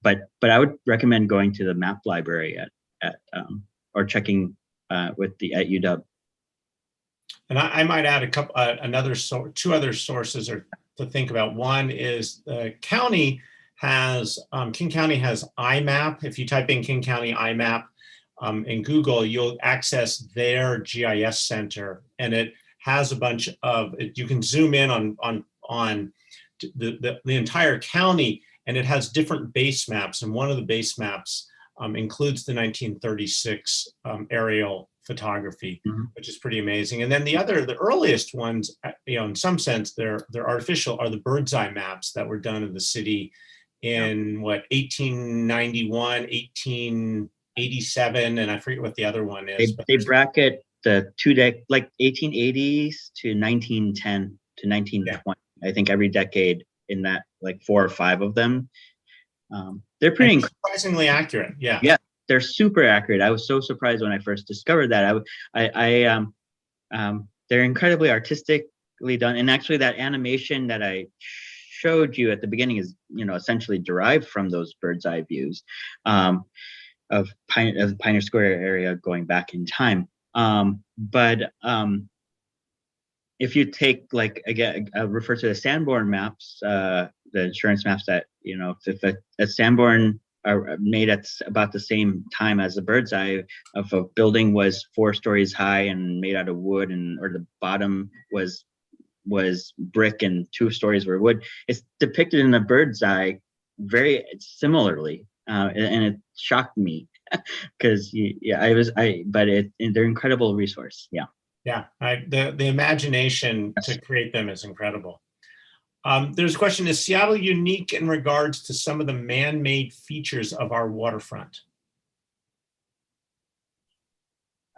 But I would recommend going to the map library or checking with at UW. And I might add two other sources to think about. One is the county has, King County has IMAP. If you type in King County IMAP in Google, you'll access their GIS center, and it has a bunch of, you can zoom in on the entire county, and it has different base maps. And one of the base maps includes the 1936 aerial photography, which is pretty amazing. And then the earliest ones, in some sense, they're artificial, are the bird's eye maps that were done of the city in 1891, 1887, and I forget what the other one is. They bracket the like 1880s to 1910 to 1920. Yeah. I think every decade in that, like 4 or 5 of them. They're pretty surprisingly accurate. Yeah. Yeah, they're super accurate. I was so surprised when I first discovered that. They're incredibly artistically done, and actually that animation that I showed you at the beginning is, essentially derived from those bird's eye views of Pioneer Square area going back in time. But if you take, like, again, refer to the Sanborn maps, the insurance maps that, if a Sanborn are made at about the same time as the bird's eye, of a building was 4 stories high and made out of wood, or the bottom was brick and 2 stories were wood. It's depicted in the bird's eye very similarly, and it shocked me because they're incredible resource. Yeah. Yeah, the imagination to create them is incredible. There's a question, is Seattle unique in regards to some of the man-made features of our waterfront?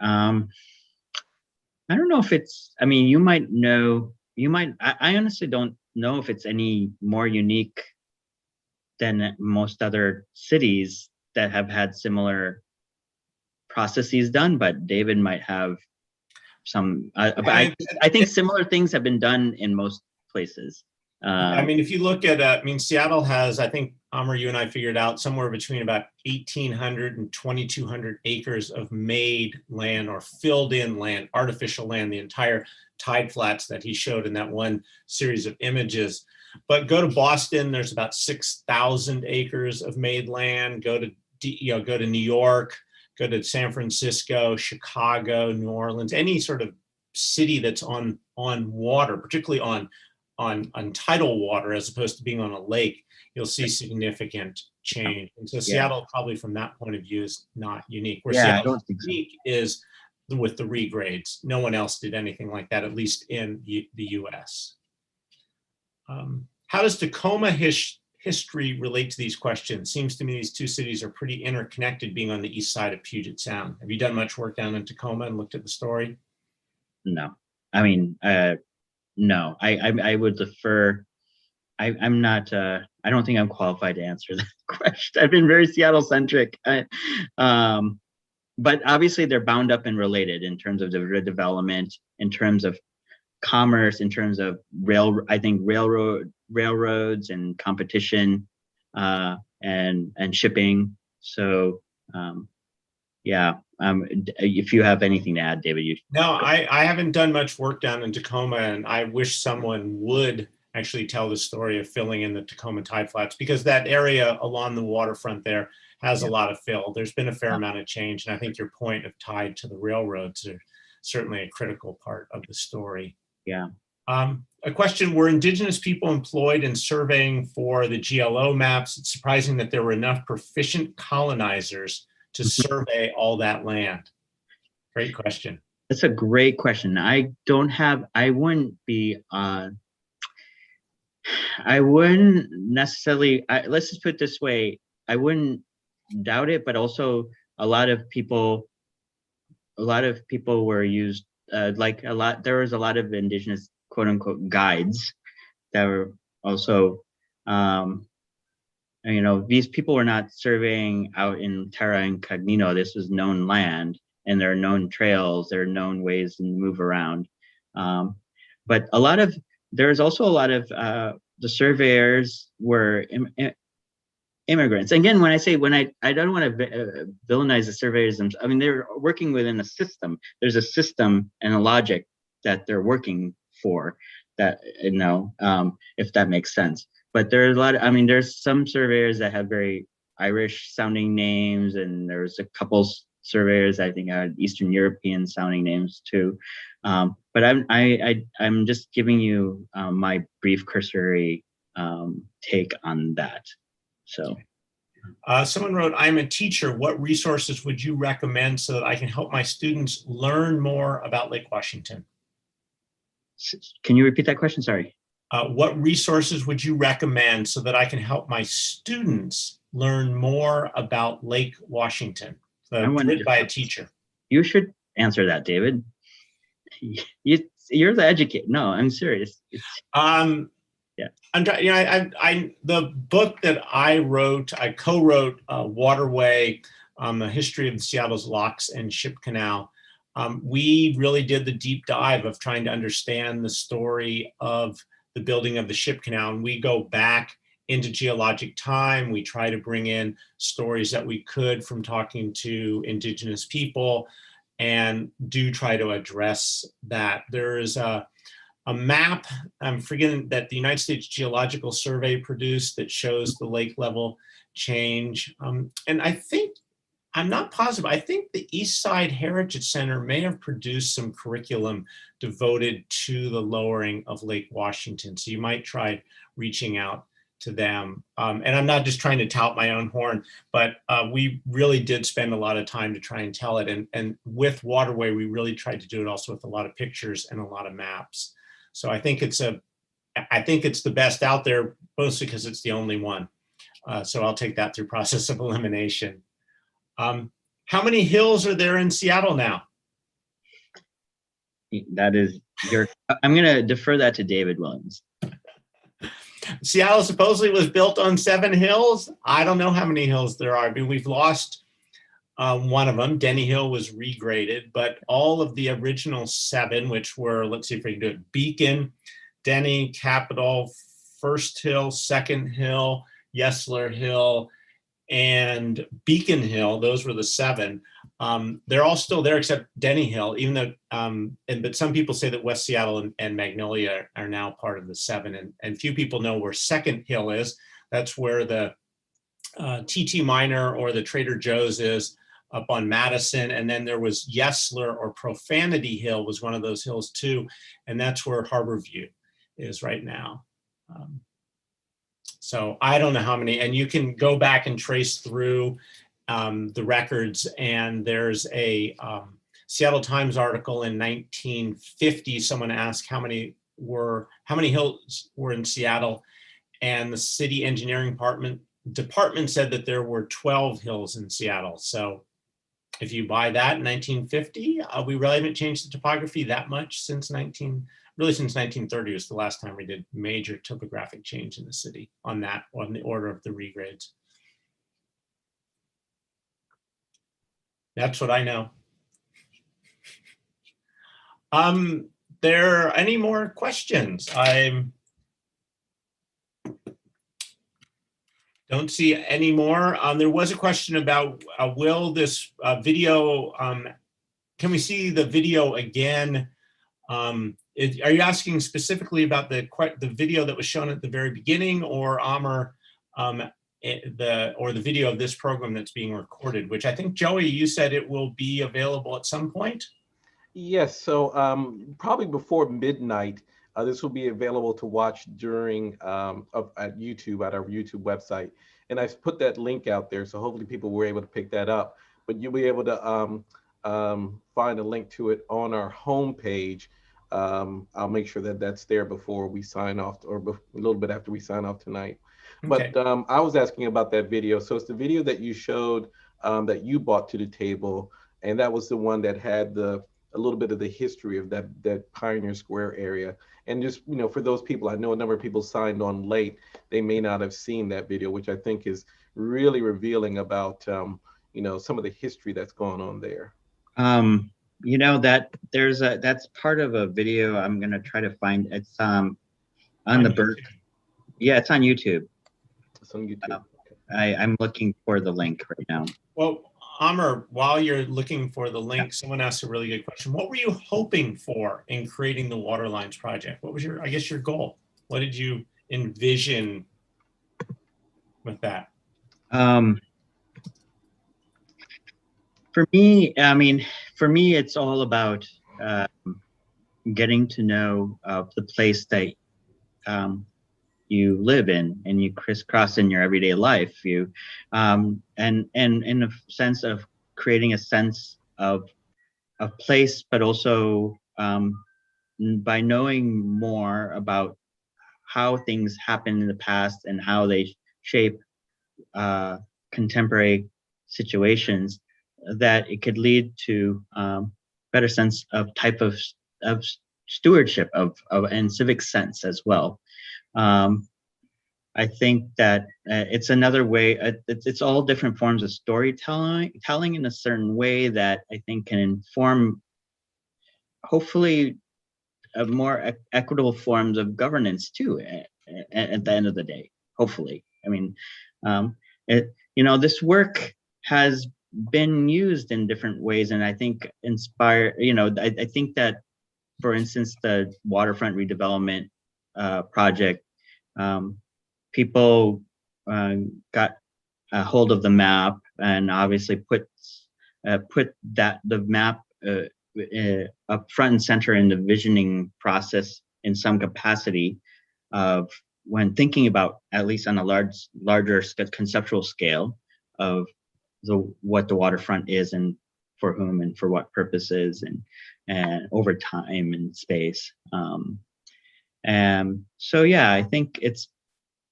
I don't know if it's, you might know, I honestly don't know if it's any more unique than most other cities that have had similar processes done, but David might have some. But I think similar things have been done in most places. I mean, if you look at, I mean, Seattle has, I think, Amir, you and I figured out somewhere between about 1,800 and 2,200 acres of made land or filled in land, artificial land, the entire tide flats that he showed in that one series of images. But go to Boston, there's about 6,000 acres of made land. Go to New York, go to San Francisco, Chicago, New Orleans, any sort of city that's on water, particularly on tidal water as opposed to being on a lake, you'll see significant change. And so Seattle probably from that point of view is not unique. Where Seattle's unique is with the regrades. No one else did anything like that, at least in the US. How does Tacoma history relate to these questions? Seems to me these two cities are pretty interconnected, being on the east side of Puget Sound. Have you done much work down in Tacoma and looked at the story? No, I mean, no, I would defer. I'm not. I don't think I'm qualified to answer that question. I've been very Seattle centric. But obviously they're bound up and related in terms of the development, in terms of commerce, in terms of railroads and competition, and shipping. So if you have anything to add, David, No, I haven't done much work down in Tacoma, and I wish someone would actually tell the story of filling in the Tacoma tide flats, because that area along the waterfront there has a lot of fill. There's been a fair amount of change, and I think your point of tied to the railroads are certainly a critical part of the story. Yeah. A question: were Indigenous people employed in surveying for the GLO maps? It's surprising that there were enough proficient colonizers to survey all that land. Great question. That's a great question. I wouldn't necessarily, let's just put it this way, I wouldn't doubt it, but also a lot of people were used, there was a lot of Indigenous quote unquote guides that were also, these people were not surveying out in terra incognito. This was known land, and there are known trails, there are known ways to move around. But there's also a lot of the surveyors were immigrants. Again, when I don't want to villainize the surveyors, I mean, they're working within a system. There's a system and a logic that they're working for, that, if that makes sense. But there's there's some surveyors that have very Irish sounding names, and there's a couple surveyors I think had Eastern European sounding names too. But I'm just giving you my brief cursory take on that. So someone wrote, I'm a teacher. What resources would you recommend so that I can help my students learn more about Lake Washington? Can you repeat that question? Sorry. What resources would you recommend so that I can help my students learn more about Lake Washington? Written by a teacher. You should answer that, David. You're the educator. No, I'm serious. Yeah. The book that I co-wrote, Waterway, the history of Seattle's locks and ship canal. We really did the deep dive of trying to understand the story of the building of the ship canal. And we go back into geologic time. We try to bring in stories that we could from talking to Indigenous people, and do try to address that. There is a map, I'm forgetting, that the United States Geological Survey produced that shows the lake level change. And I'm not positive, I think the East Side Heritage Center may have produced some curriculum devoted to the lowering of Lake Washington. So you might try reaching out to them. And I'm not just trying to tout my own horn, but we really did spend a lot of time to try and tell it. And with Waterway, we really tried to do it also with a lot of pictures and a lot of maps. So I think it's the best out there, mostly because it's the only one. So I'll take that through process of elimination. How many hills are there in Seattle now? I'm going to defer that to David Williams. Seattle supposedly was built on 7 hills. I don't know how many hills there are. I mean, we've lost one of them. Denny Hill was regraded, but all of the original 7, which were, let's see if we can do it, Beacon, Denny, Capitol, First Hill, Second Hill, Yesler Hill, and Beacon Hill, those were the 7. They're all still there except Denny Hill, even though, but some people say that West Seattle and Magnolia are now part of the 7, and few people know where Second Hill is. That's where the TT Minor or the Trader Joe's is, up on Madison. And then there was Yesler or Profanity Hill was one of those hills too, and that's where Harborview is right now. So I don't know how many, and you can go back and trace through the records, and there's a Seattle Times article in 1950. Someone asked how many hills were in Seattle, and the city engineering department said that there were 12 hills in Seattle. So if you buy that in 1950, we really haven't changed the topography that much since 1930 was the last time we did major topographic change in the city on the order of the regrades. That's what I know. There any more questions? I don't see any more. There was a question about will this video, can we see the video again? Are you asking specifically about the video that was shown at the very beginning, or Amir, the video of this program that's being recorded, which I think, Joey, you said it will be available at some point? Yes, so probably before midnight, this will be available to watch during at YouTube, at our YouTube website. And I've put that link out there, so hopefully people were able to pick that up. But you'll be able to find a link to it on our homepage. I'll make sure that that's there before we sign off, or a little bit after we sign off tonight. Okay. But I was asking about that video. So it's the video that you showed that you brought to the table, and that was the one that had a little bit of the history of that Pioneer Square area. And just, for those people, I know a number of people signed on late, they may not have seen that video, which I think is really revealing about, some of the history that's going on there. That's part of a video I'm going to try to find. It's on the Burke. Yeah, it's on YouTube. It's on YouTube. I'm looking for the link right now. Well, Amir, while you're looking for the link, someone asked a really good question. What were you hoping for in creating the Waterlines project? What was your goal? What did you envision with that? For me, it's all about getting to know the place that you live in and you crisscross in your everyday life. And in a sense of creating a sense of place, but also by knowing more about how things happened in the past and how they shape contemporary situations, that it could lead to better sense of type of stewardship and civic sense as well. I think that it's another way. It's all different forms of storytelling, telling in a certain way that I think can inform, hopefully, a more equitable forms of governance too. At the end of the day, hopefully. I mean, this work has been used in different ways, and I think inspire. I think that, for instance, the waterfront redevelopment project, people got a hold of the map and obviously put the map up front and center in the visioning process in some capacity of when thinking about, at least on a larger conceptual scale, of what the waterfront is and for whom and for what purposes and over time and space. And so, yeah, I think it's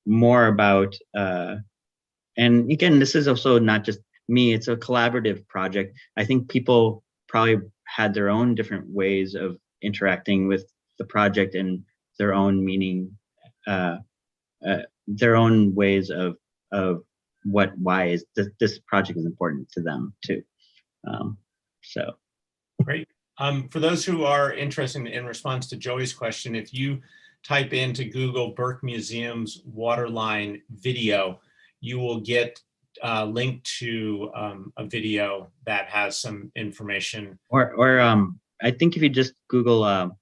more about, and again, this is also not just me, it's a collaborative project. I think people probably had their own different ways of interacting with the project and their own meaning their own ways of why is this project is important to them too. So great. For those who are interested, in response to Joey's question, if you type into Google Burke Museum's Waterline video, you will get a link to a video that has some information. Or I think if you just Google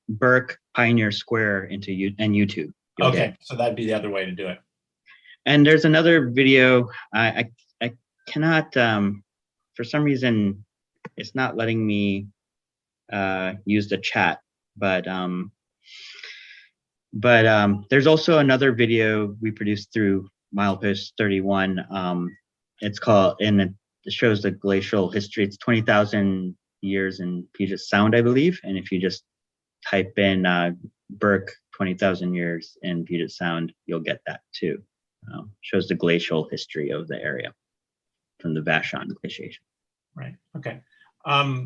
Burke Pioneer Square into YouTube. Okay, so that'd be the other way to do it. And there's another video. I cannot, for some reason, it's not letting me use the chat, but there's also another video we produced through Milepost 31. It's called, and it shows the glacial history. It's 20,000 years in Puget Sound, I believe. And if you just type in Burke 20,000 years in Puget Sound, you'll get that too. Shows the glacial history of the area from the Vashon glaciation. Right. Okay. A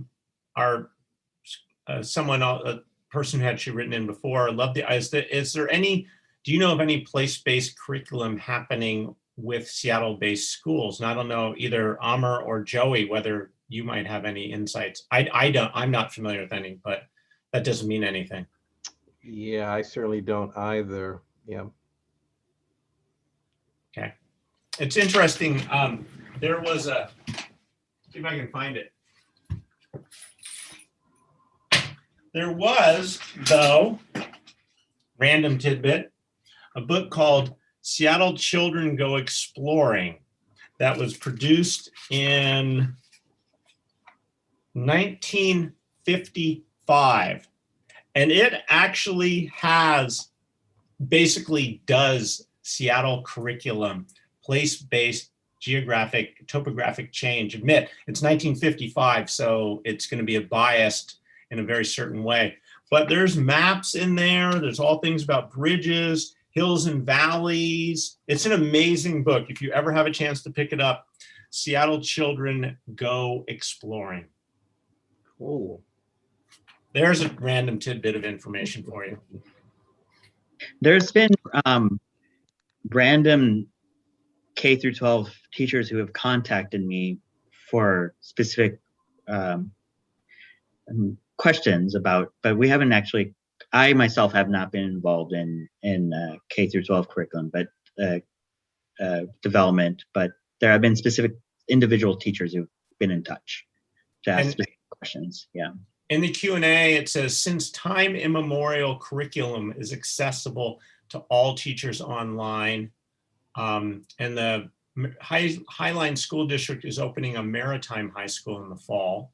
person who had written in before, is there any, do you know of any place-based curriculum happening with Seattle-based schools? And I don't know, either Amir or Joey, whether you might have any insights. I'm not familiar with any, but that doesn't mean anything. Yeah, I certainly don't either. Yeah. Okay. It's interesting. There was a, see if I can find it. There was, though, random tidbit, a book called Seattle Children Go Exploring that was produced in 1955. And it actually basically does Seattle curriculum, place-based geographic, topographic change. Admit, it's 1955, so it's going to be biased in a very certain way. But there's maps in there. There's all things about bridges, hills and valleys. It's an amazing book. If you ever have a chance to pick it up, Seattle Children Go Exploring. Cool. There's a random tidbit of information for you. There's been random K through 12 teachers who have contacted me for specific questions about, but we haven't actually, I myself have not been involved in K through 12 curriculum, but development, but there have been specific individual teachers who've been in touch to ask specific questions. Yeah. In the Q&A, it says, since time immemorial curriculum is accessible to all teachers online, and the Highline School District is opening a maritime high school in the fall.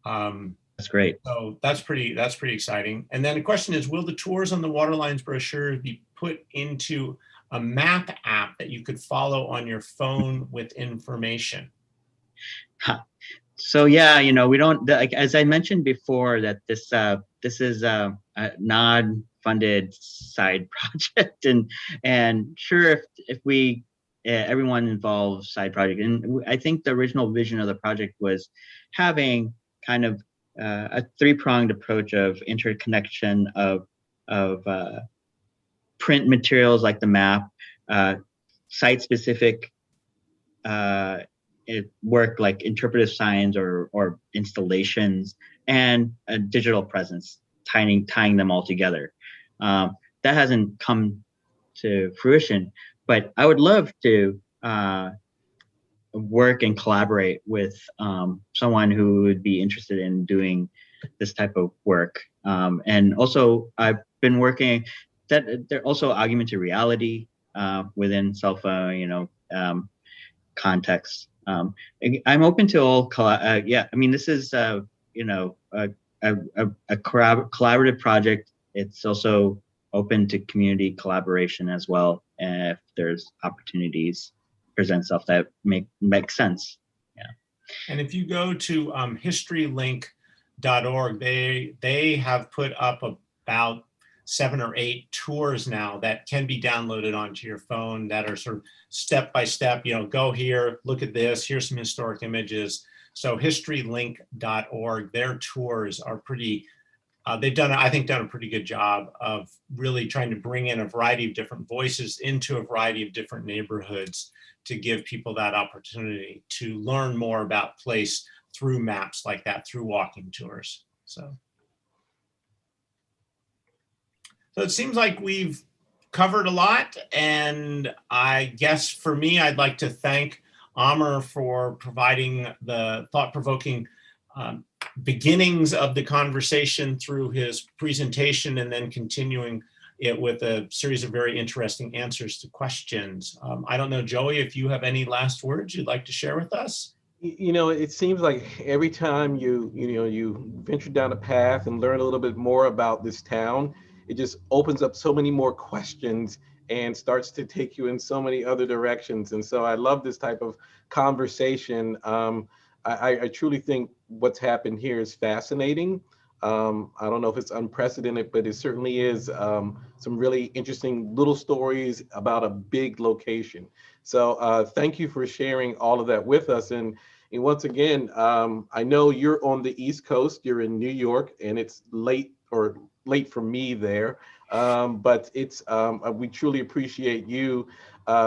That's great. So that's pretty exciting. And then the question is, will the tours on the Waterlines brochure be put into a map app that you could follow on your phone with information? So yeah, we don't, like, as I mentioned before, that this is a non-funded side project, and sure, if we everyone involved side project, and I think the original vision of the project was having kind of a three-pronged approach of interconnection of print materials like the map, site-specific work like interpretive signs or installations, and a digital presence, tying them all together. That hasn't come to fruition, but I would love to work and collaborate with someone who would be interested in doing this type of work. And also, I've been working that there also augmented reality within cell phone, context. I'm open to all. Yeah, I mean, this is a collaborative project. It's also open to community collaboration as well, if there's opportunities present itself that make sense. Yeah. And if you go to historylink.org, they have put up about 7 or 8 tours now that can be downloaded onto your phone that are sort of step by step, go here, look at this, here's some historic images. So historylink.org, their tours are pretty they've done, I think, done a pretty good job of really trying to bring in a variety of different voices into a variety of different neighborhoods to give people that opportunity to learn more about place through maps like that, through walking tours. So it seems like we've covered a lot, and I guess for me, I'd like to thank Amir for providing the thought-provoking beginnings of the conversation through his presentation, and then continuing it with a series of very interesting answers to questions. I don't know, Joey, if you have any last words you'd like to share with us? You know, it seems like every time you venture down a path and learn a little bit more about this town, it just opens up so many more questions and starts to take you in so many other directions. And so I love this type of conversation. I truly think what's happened here is fascinating. I don't know if it's unprecedented, but it certainly is some really interesting little stories about a big location. So thank you for sharing all of that with us. And once again, I know you're on the East Coast, you're in New York, and it's late for me there. But we truly appreciate you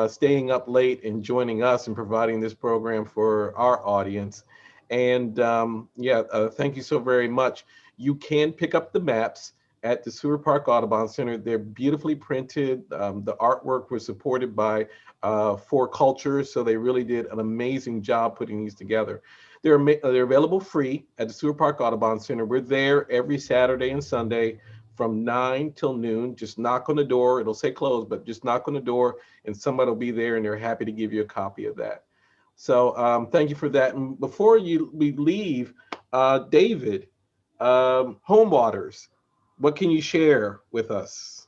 staying up late and joining us and providing this program for our audience. And thank you so very much. You can pick up the maps at the Sewer Park Audubon Center. They're beautifully printed. The artwork was supported by Four Cultures, so they really did an amazing job putting these together. They're available free at the Sewer Park Audubon Center. We're there every Saturday and Sunday from 9 till noon. Just knock on the door. It'll say closed, but just knock on the door and somebody will be there and they're happy to give you a copy of that. So thank you for that. And before we leave, David, Home Waters, what can you share with us?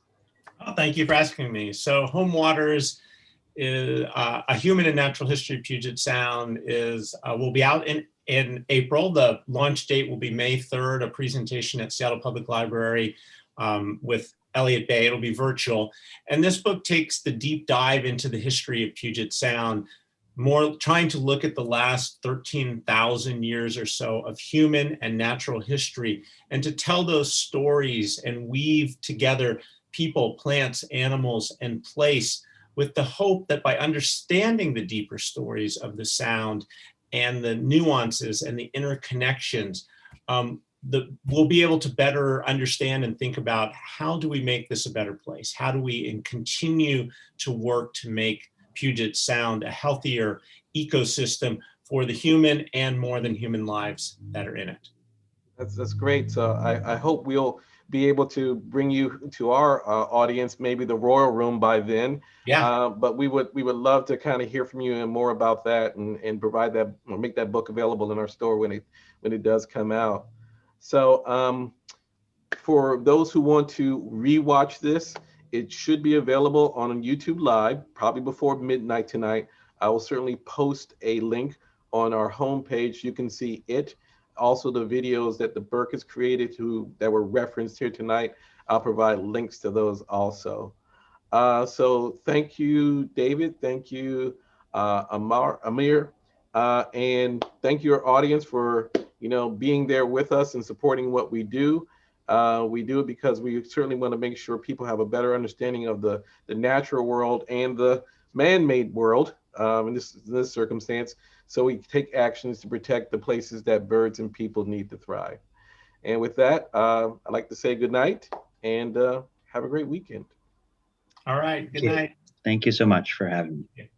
Oh, thank you for asking me. So Home Waters is a human and natural history of Puget Sound will be out in April. The launch date will be May 3rd, a presentation at Seattle Public Library with Elliott Bay. It'll be virtual. And this book takes the deep dive into the history of Puget Sound, more trying to look at the last 13,000 years or so of human and natural history, and to tell those stories and weave together people, plants, animals, and place, with the hope that by understanding the deeper stories of the sound and the nuances and the interconnections, we'll be able to better understand and think about how do we make this a better place? How do we continue to work to make Puget Sound a healthier ecosystem for the human and more than human lives that are in it? That's great. So I hope we'll be able to bring you to our audience, maybe the Royal Room by then. Yeah. But we would love to kind of hear from you and more about that and provide that or make that book available in our store when it does come out. So for those who want to rewatch this, it should be available on YouTube Live, probably before midnight tonight. I will certainly post a link on our homepage. You can see it. Also, the videos that the Burke has created that were referenced here tonight, I'll provide links to those also. So thank you, David. Thank you, Amir, and thank you, our audience, for being there with us and supporting what we do. We do it because we certainly want to make sure people have a better understanding of the natural world and the man-made world in this circumstance. So we take actions to protect the places that birds and people need to thrive. And with that, I'd like to say good night and have a great weekend. All right. Good night. Thank you so much for having me.